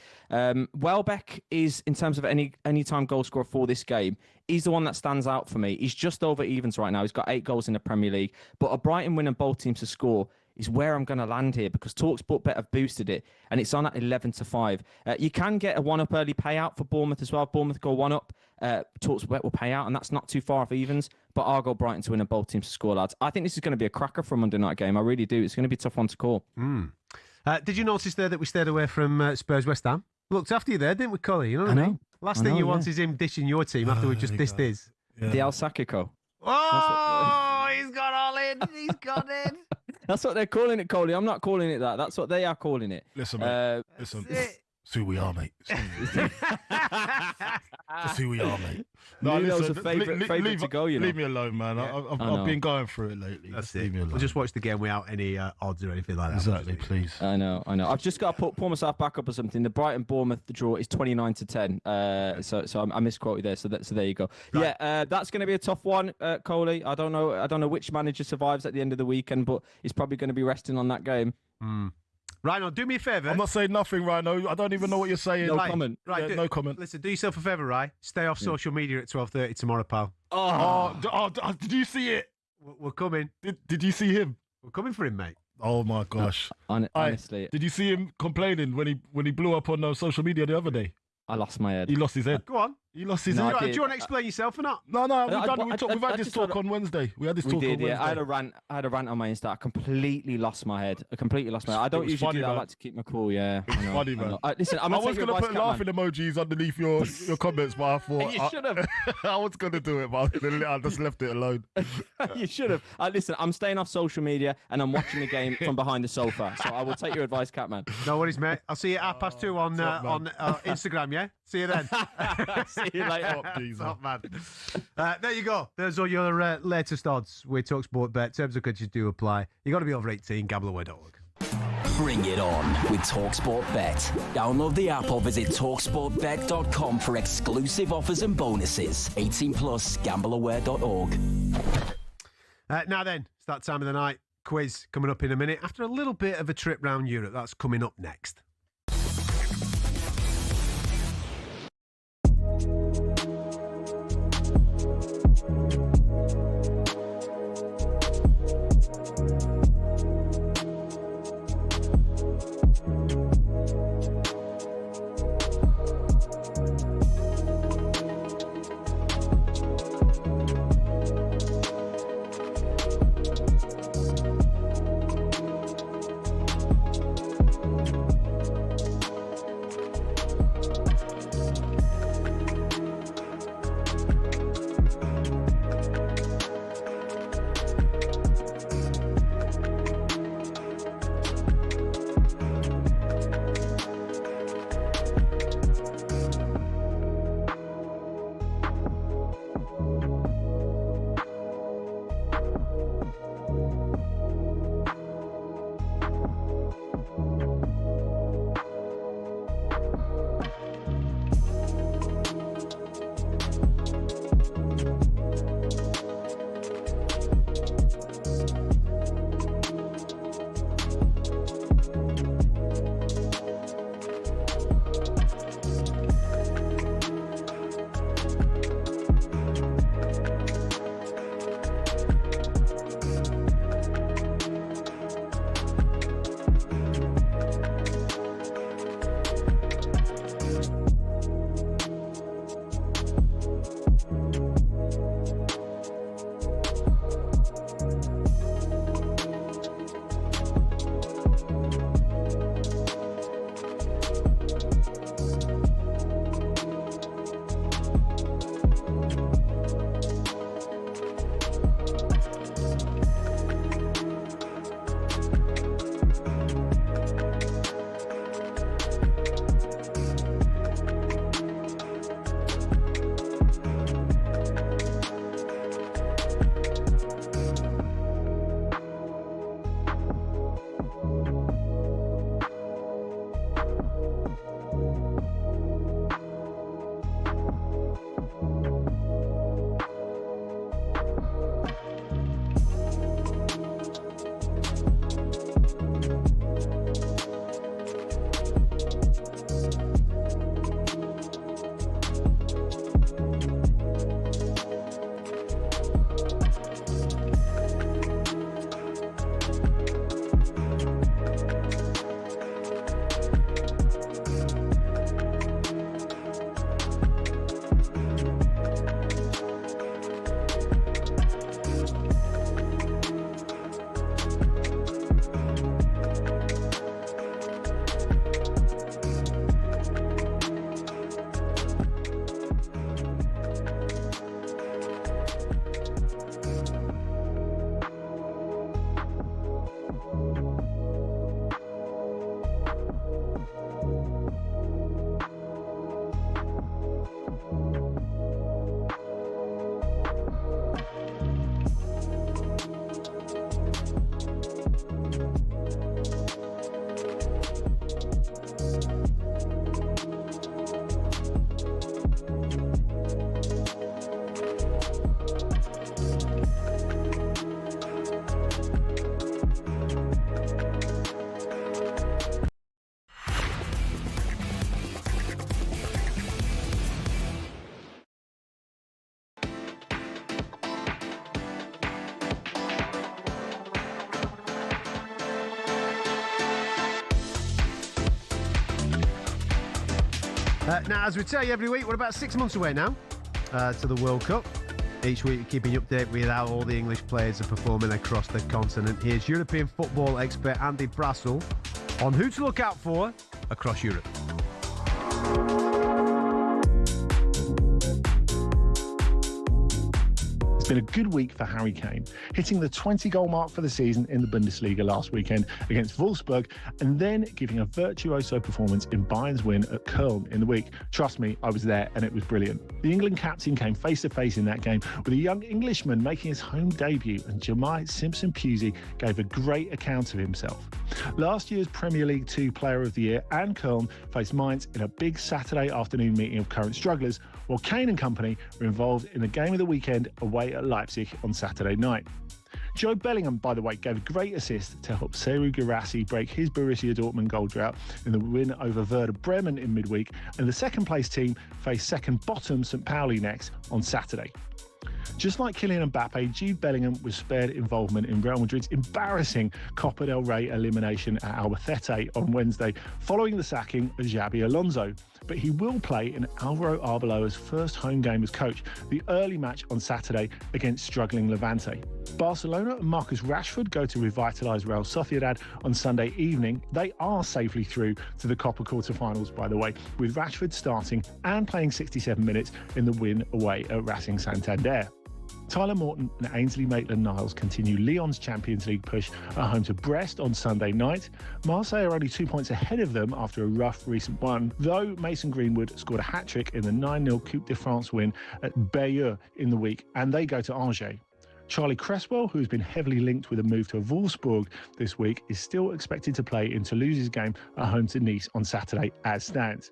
Welbeck is, in terms of any time goal scorer for this game, he's the one that stands out for me. He's just over evens right now. He's got 8 goals in the Premier League, but a Brighton win and both teams to score is where I'm going to land here, because talkSPORT Bet have boosted it and it's on at 11-5. You can get a 1-up early payout for Bournemouth as well. If Bournemouth go 1-up, talkSPORT Bet will pay out, and that's not too far off evens. But I'll go Brighton to win and both teams to score, lads. I think this is going to be a cracker for a Monday night game. I really do. It's going to be a tough one to call. Did you notice there that we stayed away from Spurs West Ham? Looked after you there, didn't we, Collie? You know what I mean? Last thing you want is him dishing your team after we've just dissed his. Yeah. The El Sakiko. Oh, he's got all in. He's got in. That's what they're calling it, Coley. I'm not calling it that. That's what they are calling it. Listen, mate. Listen. It's who we are, mate. It's who we are, mate. No, Nuno's a favourite to go, you know. Leave me alone, man. Yeah. I've been going through it lately. That's Leave me alone. We'll just watch the game without any odds or anything like that. Exactly, please. I know. I've just got to pull myself back up or something. The Brighton-Bournemouth, the draw is 29-10. So I misquoted there. So there you go. Right. Yeah, that's going to be a tough one, Coley. I don't know which manager survives at the end of the weekend, but he's probably going to be resting on that game. Rhino, do me a favour. I'm not saying nothing, Rhino. I don't even know what you're saying. No comment. Right, no comment. Listen, do yourself a favour, right? Stay off social media at 12:30 tomorrow, pal. Did you see it? We're coming. Did you see him? We're coming for him, mate. Oh my gosh! Honestly, did you see him complaining when he blew up on social media the other day? I lost my head. He lost his head. Go on. He lost his head. Do you want to explain yourself or not? No. We've had this talk on Wednesday. We had this talk on Wednesday. I had a rant on my Insta. I completely lost my head. I don't usually do that. I like to keep my cool. Yeah. It was funny, man. Listen, I was going to put laughing emojis underneath your comments, but I thought you should have. I was going to do it, but I just left it alone. You should have. Listen, I'm staying off social media and I'm watching the game from behind the sofa. So I will take your advice, Catman. No worries, mate. I'll see you at 2:30 on Instagram. Yeah. See you then. See you later. Top man. There you go. There's all your latest odds with talkSPORT Bet. Terms and conditions do apply. You got to be over 18. Gambleaway.org. Bring it on with talkSPORT Bet. Download the app or visit talksportbet.com for exclusive offers and bonuses. 18 plus. Gambleaware.org. Now then, it's that time of the night. Quiz coming up in a minute. After a little bit of a trip round Europe, that's coming up next. Now, as we tell you every week, we're about 6 months away now to the World Cup. Each week, we're keeping you updated with how all the English players are performing across the continent. Here's European football expert Andy Brassel on who to look out for across Europe. It's been a good week for Harry Kane, hitting the 20-goal mark for the season in the Bundesliga last weekend against Wolfsburg, and then giving a virtuoso performance in Bayern's win at Köln in the week. Trust me, I was there and it was brilliant. The England captain came face-to-face in that game with a young Englishman making his home debut, and Jemai Simpson-Pusey gave a great account of himself. Last year's Premier League 2 Player of the Year and Köln faced Mainz in a big Saturday afternoon meeting of current strugglers, while Kane and company were involved in the game of the weekend away at Leipzig on Saturday night. Jude Bellingham, by the way, gave a great assist to help Serhou Guirassy break his Borussia Dortmund goal drought in the win over Werder Bremen in midweek, and the second-place team faced second-bottom St. Pauli next on Saturday. Just like Kylian Mbappe, Jude Bellingham was spared involvement in Real Madrid's embarrassing Copa del Rey elimination at Albacete on Wednesday, following the sacking of Xabi Alonso. But he will play in Alvaro Arbeloa's first home game as coach, the early match on Saturday against struggling Levante. Barcelona and Marcus Rashford go to revitalise Real Sociedad on Sunday evening. They are safely through to the Copa quarter-finals, by the way, with Rashford starting and playing 67 minutes in the win away at Racing Santander. Tyler Morton and Ainsley Maitland-Niles continue Lyon's Champions League push at home to Brest on Sunday night. Marseille are only 2 points ahead of them after a rough recent one, though Mason Greenwood scored a hat-trick in the 9-0 Coupe de France win at Bayeux in the week, and they go to Angers. Charlie Cresswell, who has been heavily linked with a move to Wolfsburg this week, is still expected to play in Toulouse's game at home to Nice on Saturday as stands.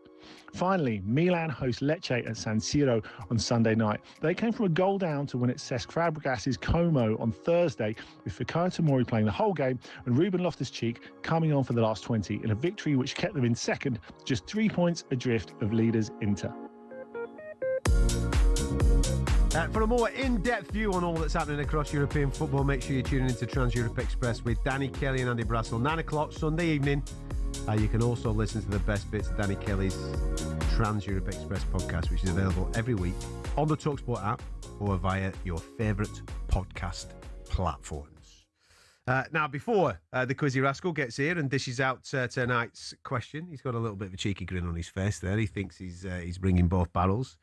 Finally, Milan host Lecce at San Siro on Sunday night. They came from a goal down to win at Cesc Fabregas's Como on Thursday, with Fikayo Tomori playing the whole game and Ruben Loftus-Cheek coming on for the last 20 in a victory which kept them in second, just 3 points adrift of leaders Inter. For a more in-depth view on all that's happening across European football, make sure you're tuning into Trans-Europe Express with Danny Kelly and Andy Brassel, 9 o'clock Sunday evening. You can also listen to the best bits of Danny Kelly's Trans-Europe Express podcast, which is available every week on the talkSPORT app or via your favourite podcast platforms. Now, before the Quizzy Rascal gets here and dishes out tonight's question, he's got a little bit of a cheeky grin on his face there. He thinks he's bringing both barrels.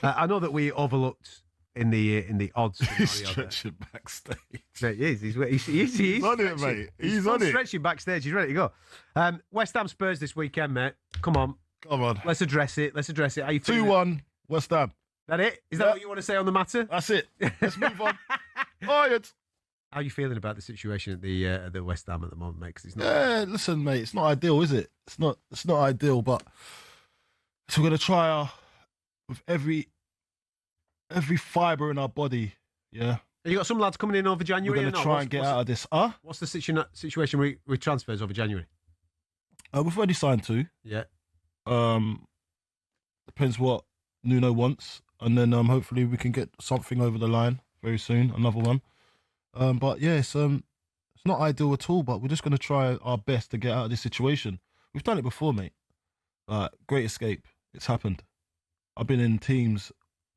I know that we overlooked in the odds scenario. He's stretching backstage. He is. He's on it, mate. He's on it. Stretching backstage. He's ready to go. West Ham Spurs this weekend, mate. Come on. Let's address it. How you feeling? 2-1 West Ham. That it? Is that what you want to say on the matter? That's it. Let's move on. Tired. How are you feeling about the situation at the West Ham at the moment, mate? 'Cause it's not. Yeah, listen, mate. It's not ideal, is it? It's not ideal, but so we're gonna try with every fibre in our body. Yeah. You got some lads coming in over January. We're gonna try and get out of this. What's the situation with transfers over January? We've already signed 2. Yeah. Depends what Nuno wants, and then hopefully we can get something over the line very soon. Another one. But yeah, it's not ideal at all. But we're just gonna try our best to get out of this situation. We've done it before, mate. Great escape. It's happened. I've been in teams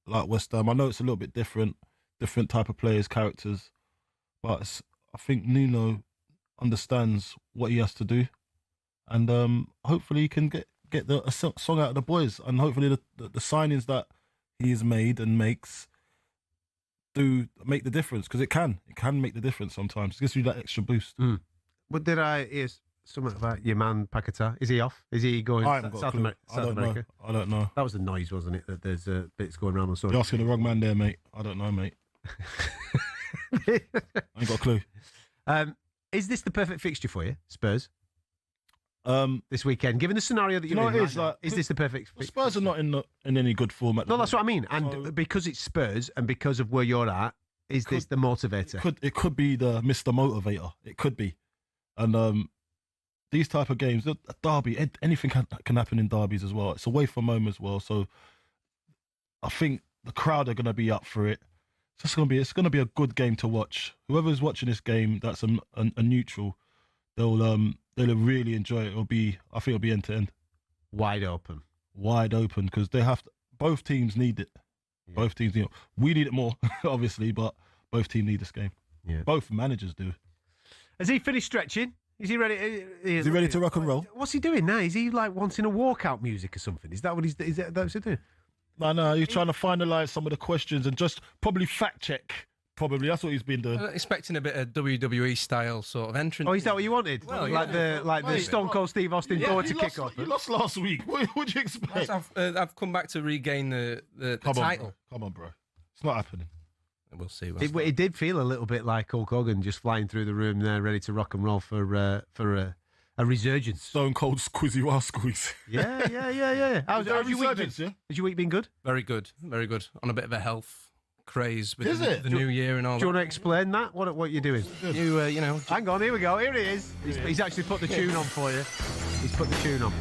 like West Ham. I know it's a little bit different type of players, characters, but I think Nuno understands what he has to do, and hopefully he can get a song out of the boys, and hopefully the signings that he's made and makes do make the difference, because it can make the difference sometimes. It gives you that extra boost. But did I hear something about your man Paquetá? Is he off? Is he going South America? I don't know. That was the noise, wasn't it? That there's bits going around on social. You're asking the wrong man there, mate. I don't know, mate. I ain't got a clue. Is this the perfect fixture for you, Spurs? This weekend, given the scenario that you're in, is this the perfect fixture? Spurs are not in any good form at the moment. That's what I mean. And because it's Spurs and because of where you're at, is this the motivator? It could be the Mr. Motivator. It could be. And these type of games, a derby, anything can happen in derbies as well. It's away from home as well, so I think the crowd are going to be up for it. It's going to be a good game to watch. Whoever's watching this game, that's a neutral, they'll really enjoy it. I think it'll be end to end, wide open. wide open because both teams need it. Yeah. Both teams need it. We need it more, obviously, but both teams need this game. Yeah. Both managers do. Has he finished stretching? Is he ready? Is he ready to rock and roll? What's he doing now? Is he like wanting a walkout music or something? Is that what he's doing? No, he's trying to finalise some of the questions and just probably fact check. Probably that's what he's been doing. Expecting a bit of WWE style sort of entrance. Oh, is that what you wanted? Well, the Stone Cold Steve Austin door to kick off. You lost last week. What would you expect? I've come back to regain the title. Come on, bro. It's not happening. We'll see. It did feel a little bit like Hulk Hogan just flying through the room there, ready to rock and roll for a resurgence. Stone Cold squizzy while squeeze. Yeah. How's your week been? Has your week been good? Very good. On a bit of a health craze with the new year and all that. Do you want to explain that? What you're doing? You know. Hang on, here we go. Here it is. He's actually put the tune on for you. He's put the tune on.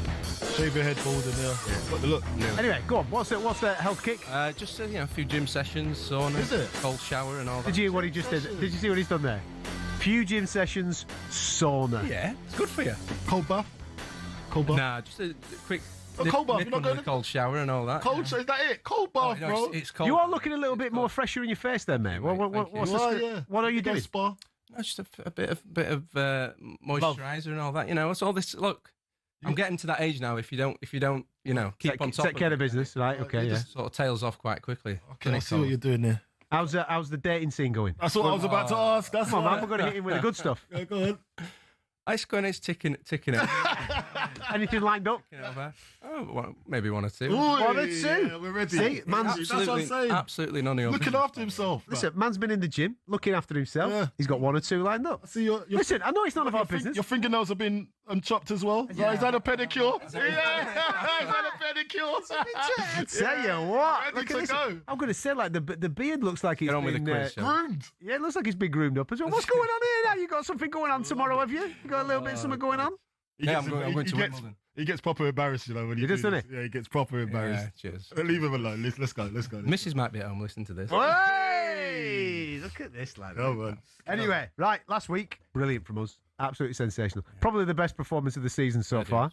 Shave your head bald in there. Got the look. Anyway, go on. What's the health kick? Just a few gym sessions, sauna, cold shower, and all that. Did you hear what he just did? Did you see what he's done there? Few gym sessions, sauna. Yeah, it's good for you. Cold bath. Nah, just a quick. Cold bath. Nip under the cold shower and all that. Is that it? Cold bath, bro. It's cold. You are looking a little bit more fresher in your face there, mate. What are you doing? Spa. No, just a bit of moisturiser and all that. You know, it's all this. Look, I'm getting to that age now. If you don't, keep on top. Take care of business, right? Okay, yeah. Just sort of tails off quite quickly. Okay, I see what you're doing there. How's the dating scene going? That's what I was about to ask. Come on, man. We're going to hit him with the good stuff. Yeah, go on. It's going. It's ticking over. Anything lined up? Oh, maybe one or two. One or two. Yeah, we're ready. See, that's what I'm saying. Absolutely none of your looking after himself. Listen, man's been in the gym, looking after himself. Yeah. He's got one or two lined up. See, listen, I know it's none of our business. Your fingernails have been chopped as well. Yeah. Is that a pedicure? Is that a pedicure? Tell you what, ready to go. I'm going to say, like, the beard looks like it's been groomed. Yeah, it looks like it's been groomed up as well. What's going on here now? You got something going on tomorrow, have you? You got a little bit of something going on? I'm going to Wimbledon. He gets proper embarrassed, when he does, doesn't he? Yeah, he gets proper embarrassed. Yeah, cheers. Leave him alone. Let's go. Mrs. might be at home listening to this. Hey, look at this, lad. Oh, man. Anyway, right, last week, brilliant from us. Absolutely sensational. Probably the best performance of the season so far.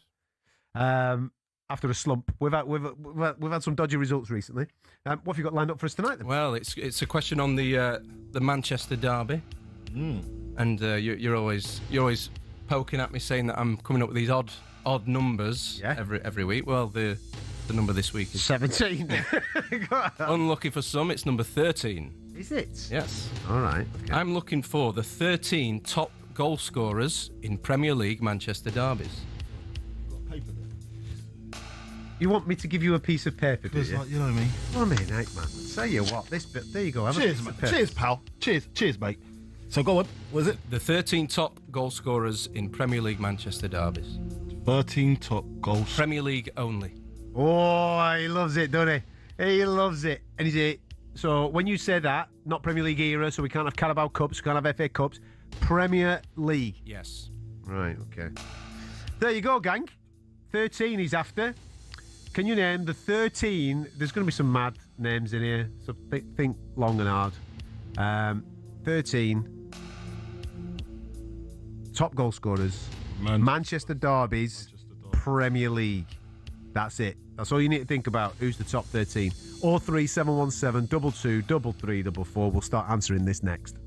After a slump, we've had some dodgy results recently. What have you got lined up for us tonight, then? Well, it's a question on the Manchester derby, and you're always poking at me saying that I'm coming up with these odd numbers every week. Well, the number this week is 17. Unlucky for some, it's number 13. Is it? Yes. All right. Okay. I'm looking for the 13 top goal scorers in Premier League Manchester derbies. You want me to give you a piece of paper, do you? You know what I mean? Come in, man. Tell you what, this bit. There you go. Cheers, mate. Cheers, pal. Cheers, mate. So go on. What is it? The 13 top goal scorers in Premier League Manchester derbies. 13 top goals. Premier League only. Oh, he loves it, doesn't he? He loves it. And so when you say that, not Premier League era, so we can't have Carabao Cups, we can't have FA Cups, Premier League. Yes. Right, okay. There you go, gang. 13 he's after. Can you name the 13? There's going to be some mad names in here, so think long and hard. 13 top goal scorers, Manchester derbies, Premier League. That's it. That's all you need to think about. Who's the top 13? 03717 22 3344. We'll start answering this next.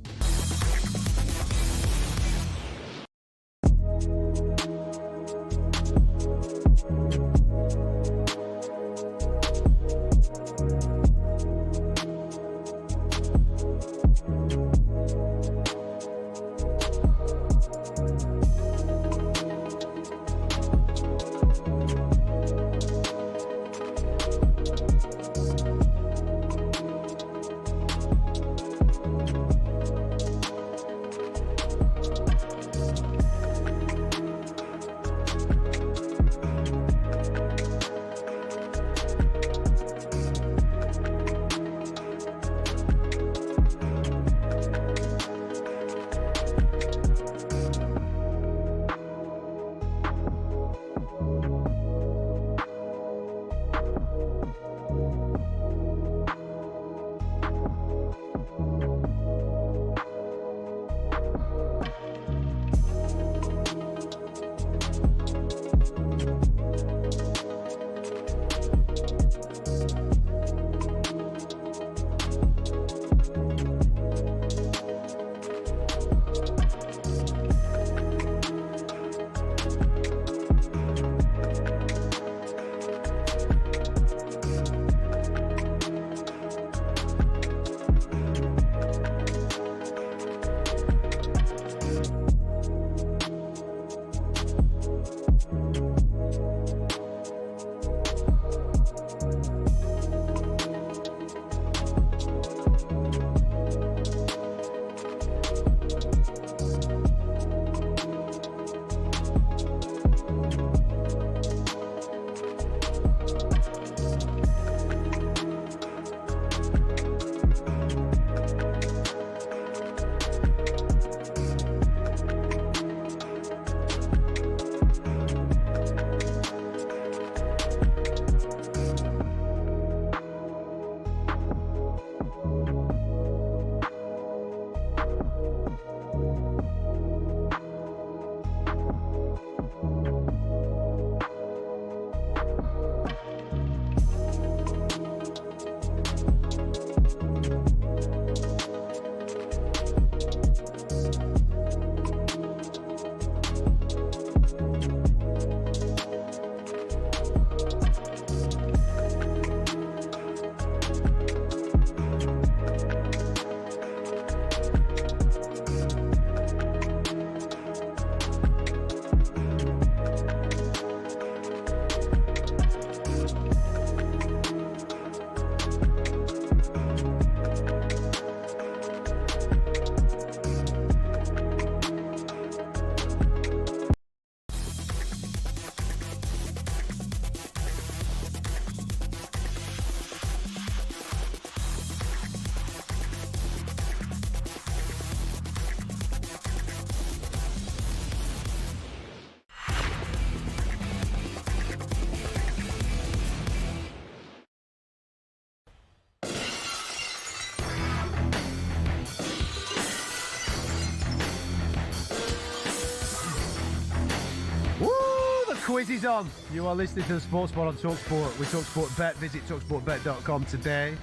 quiz is on. You are listening to the Sports Pod on talkSPORT with talkSPORT Bet. Visit talksportbet.com today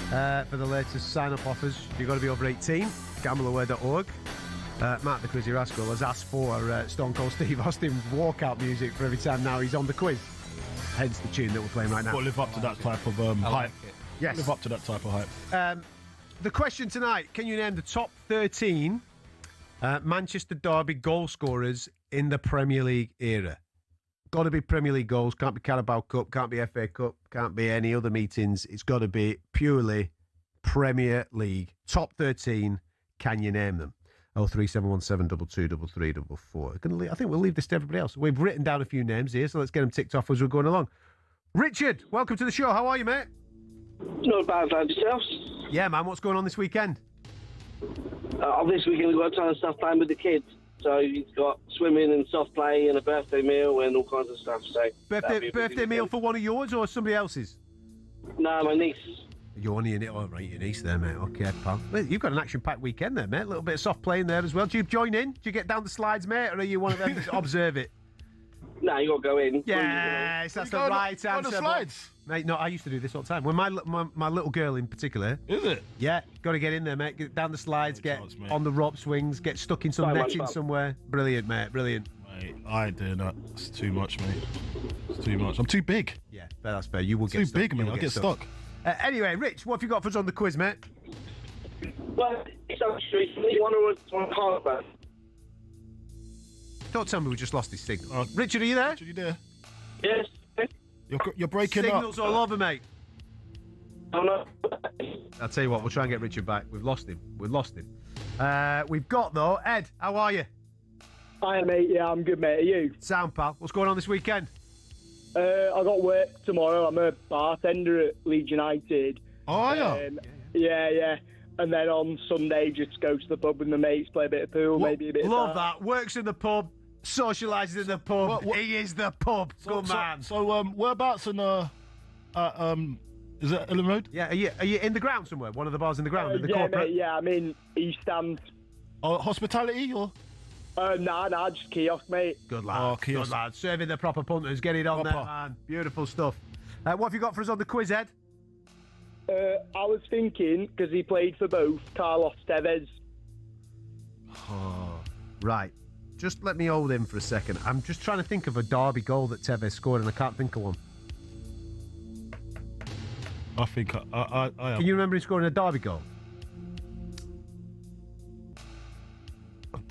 for the latest sign-up offers. You've got to be over 18. Gambleaware.org. Matt the Quizzy Rascal has asked for Stone Cold Steve Austin walkout music for every time now he's on the quiz. Hence the tune that we're playing right now. Got to live up to that type of hype. Yes. Live up to that type of hype. The question tonight, can you name the top 13 Manchester Derby goal scorers in the Premier League era? Got to be Premier League goals, can't be Carabao Cup, can't be FA Cup, can't be any other meetings. It's got to be purely Premier League. Top 13, can you name them? 03717223344. I think we'll leave this to everybody else. We've written down a few names here, so let's get them ticked off as we're going along. Richard, welcome to the show. How are you, mate? Not bad, thanks yourself. Yeah, man. What's going on this weekend? This weekend we've got a ton of stuff playing with the kids. So you've got swimming and soft play and a birthday meal and all kinds of stuff. So birthday meal for one of yours or somebody else's? No, my niece. You're only in it. All right, your niece there, mate. Okay, pal. Well, you've got an action-packed weekend there, mate. A little bit of soft playing there as well. Do you join in? Do you get down the slides, mate, or are you one of them to observe it? No, you got to go in. Yes, that's the right answer. On the slides? Mate, no, I used to do this all the time. When my little girl in particular. Is it? Yeah, got to get in there, mate. Get down the slides, get on the rope swings, get stuck in some netting somewhere. Brilliant, mate. Brilliant. Mate, I do not. It's too much, mate. It's too much. I'm too big. Yeah, that's fair. You will get too stuck. big, man. I'll get stuck. Anyway, Rich, what have you got for us on the quiz, mate? Well, it's actually one of hard man. Don't tell me we just lost his signal. Richard, are you there? Richard, you there? Yes. You're breaking Signals up. all over, mate. Oh, no. I'll tell you what, we'll try and get Richard back. We've lost him. We've got, though, Ed, how are you? Hi, mate. Yeah, I'm good, mate. Are you? Sound, pal. What's going on this weekend? I got work tomorrow. I'm a bartender at Leeds United. Oh, are you? Yeah. And then on Sunday, just go to the pub with my mates, play a bit of pool, maybe a bit of Love that. Works in the pub, socialises in the pub. He is the pub. Good man. So, whereabouts in is it Ellen Road? Yeah. Are you in the ground somewhere? One of the bars in the ground in the corporate? Mate, yeah. I'm in East Ham. Oh, hospitality or? Nah, just kiosk, mate. Good lad. Oh, kiosk. Good lad. Serving the proper punters. Get it on there, man. Beautiful stuff. What have you got for us on the quiz, Ed? I was thinking, because he played for both, Carlos Tevez. Oh, right. Just let me hold him for a second. I'm just trying to think of a Derby goal that Tevez scored, and I can't think of one. I think I Can you remember him scoring a Derby goal?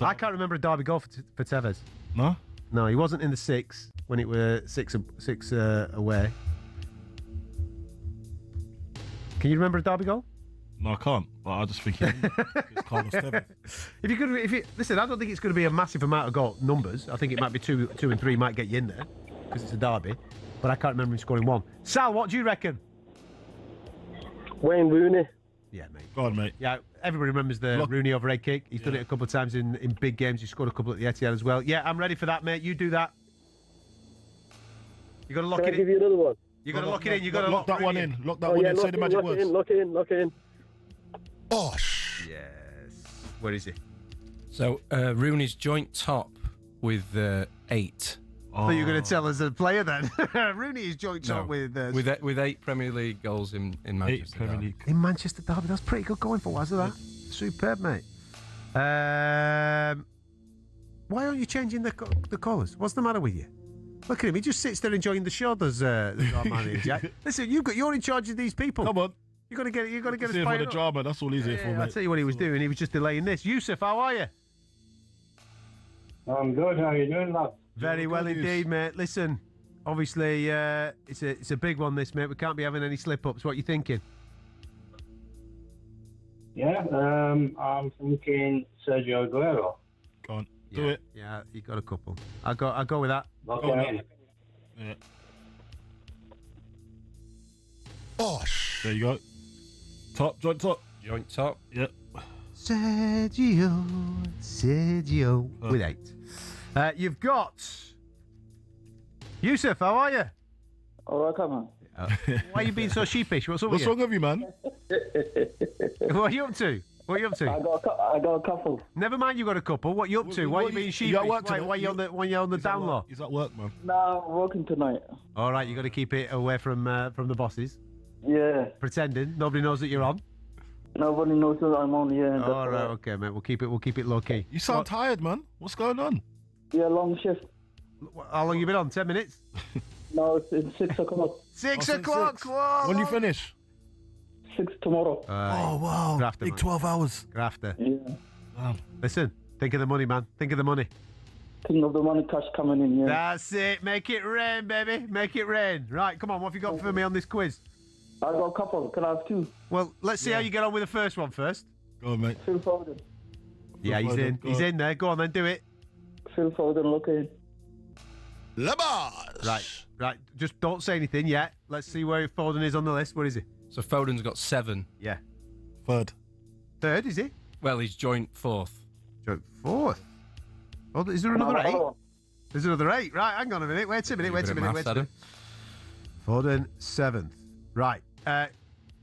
I can't remember a Derby goal for Tevez. No? No, he wasn't in the six when it were six away. Can you remember a Derby goal? No, I can't. But I just think it's Carlos Tevez. Listen, I don't think it's going to be a massive amount of goal numbers. I think it might be two and three might get you in there because it's a derby. But I can't remember him scoring one. Sal, what do you reckon? Wayne Rooney. Yeah, mate. Go on, mate. Yeah, everybody remembers the Rooney overhead kick. He's done it a couple of times in big games. He scored a couple at the Etihad as well. Yeah, I'm ready for that, mate. You do that. You got to lock it in. Can I give you another one? You got to lock it in. You got to lock that one in. Lock that one in. Say the magic words. Lock it in. Bosh. Yes. Where is he? So Rooney's joint top with 8. So you're going to tell us a player then? Rooney is joint top with 8 Premier League goals in Manchester. Premier League. In Manchester Derby. That's pretty good going for was that? Superb, mate. Why aren't you changing the colours? What's the matter with you? Look at him. He just sits there enjoying the show. Does our man here, Jack? Listen, you're in charge of these people. Come on. You're gonna get us here fired for the up. drama. That's all he's here for, mate. I'll tell you what he was doing. He was just delaying this. Yusuf, how are you? I'm good. How are you doing, lad? Very well indeed, mate. Listen, obviously it's a big one, this, mate. We can't be having any slip-ups. What are you thinking? Yeah, I'm thinking Sergio Aguero. Go on, do it. Yeah, you got a couple. I'll go with that. Okay. Yeah. Bosh. There you go. Joint top. Yep. Sergio with 8. You've got Yusuf. How are you? All right, come on. Why are you being so sheepish? What's up What's with wrong with you, man? What are you up to? What are you up to? I got a couple. Never mind, you got a couple. What are you up to? Why are you being sheepish? You at work today? Why are you on the down low? He's at work, man. No, I'm working tonight. All right, you got to keep it away from the bosses. Yeah. Pretending nobody knows that you're on. Nobody knows that I'm on. Yeah. All right, okay, mate. We'll keep it low key. You sound tired, man. What's going on? Yeah, long shift. How long you been on? 10 minutes? No, it's 6 o'clock. 6 o'clock. Whoa. When do you finish? 6 tomorrow. Oh wow, Grafter, big man. 12 hours. Grafter. Yeah. Listen, think of the money, man. Think of the money. Think of the money, cash coming in. Yeah. That's it. Make it rain, baby. Make it rain. Right, come on. What have you got for me on this quiz? I got a couple. Can I have two? Well, let's see how you get on with the first one first. Go on, mate. Phil Foden. Yeah, he's in. He's in there. Go on, then. Do it. Phil Foden, look in. Right. Just don't say anything yet. Let's see where Foden is on the list. Where is he? So Foden's got 7. Yeah. Third, is he? Well, he's joint 4th. Joint 4th. Oh, is there another 8? There's another 8. Right, hang on a minute. Wait a minute. Foden 7th. Right.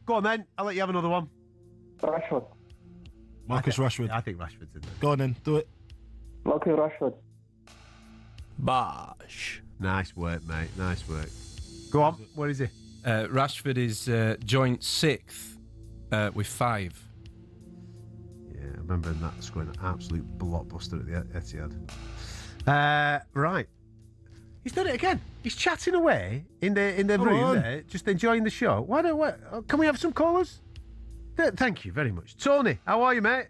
Go on then. I'll let you have another one. Rashford. Marcus Rashford. I think Rashford's in there. Go on then, do it. Lucky Rashford. Bosh. Nice work, mate. Nice work. Go on. Where is he? Rashford is joint 6th with 5. Yeah, I remember that scoring an absolute blockbuster at the Etihad. Right. He's done it again. He's chatting away in the room there, just enjoying the show. Can we have some callers? Thank you very much. Tony, how are you, mate?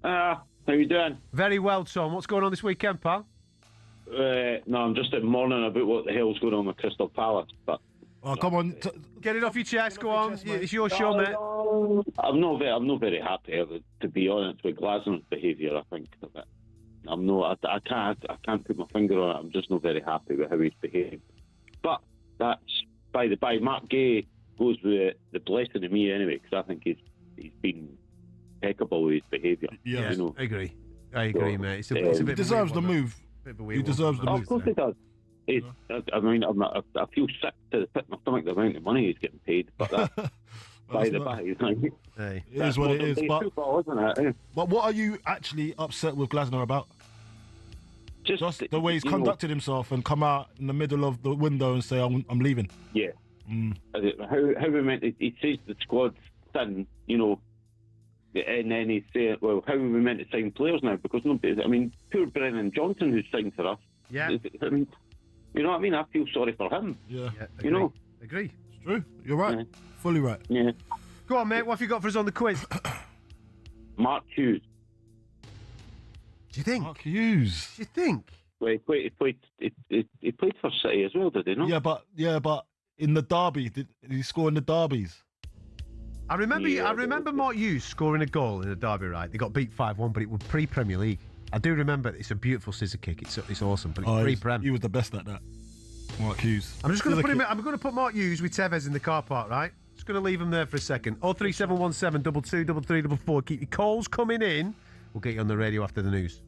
How you doing? Very well, Tom. What's going on this weekend, pal? No, I'm just mourning about what the hell's going on with Crystal Palace. But come on, get it off your chest. Go on, it's your show, mate. I'm not very happy, to be honest, with Glasnow's behaviour. I think of it. I can't put my finger on it. I'm just not very happy with how he's behaved. But that's by the by. Mark Guehi goes with the blessing of me anyway, because I think he's been impeccable with his behaviour. Yeah, you know? I agree, mate. It's a bit he deserves the move. He deserves the move. Of course he does. I feel sick to the pit of my stomach the amount of money he's getting paid, but that's by the by. It is what it is. But, football, isn't it? But what are you actually upset with Glasnow about? Just the way he's conducted himself and come out in the middle of the window and say, I'm leaving. Yeah. How we meant he says the squad's thin, and then he's saying, well, how are we meant to sign players now? Because nobody, poor Brennan Johnson who's signed for us. Yeah. You know what I mean? I feel sorry for him. Yeah. Agree. It's true. You're right. Yeah. Fully right. Yeah. Go on, mate. What have you got for us on the quiz? Mark Hughes. Do you think? Mark Hughes. Do you think? Well, he played for City as well, did he not? Yeah, but in the derby, did he score in the derbies? I remember Mark Hughes scoring a goal in a derby, right? They got beat 5-1, but it was pre-Premier League. I do remember it's a beautiful scissor kick. It's awesome, but it's pre-Prem. He was the best at that. Mark Hughes. I'm just going to put him. I'm going to put Mark Hughes with Tevez in the car park, right? Just going to leave him there for a second. 03717 22 33 44. Keep your calls coming in. We'll get you on the radio after the news.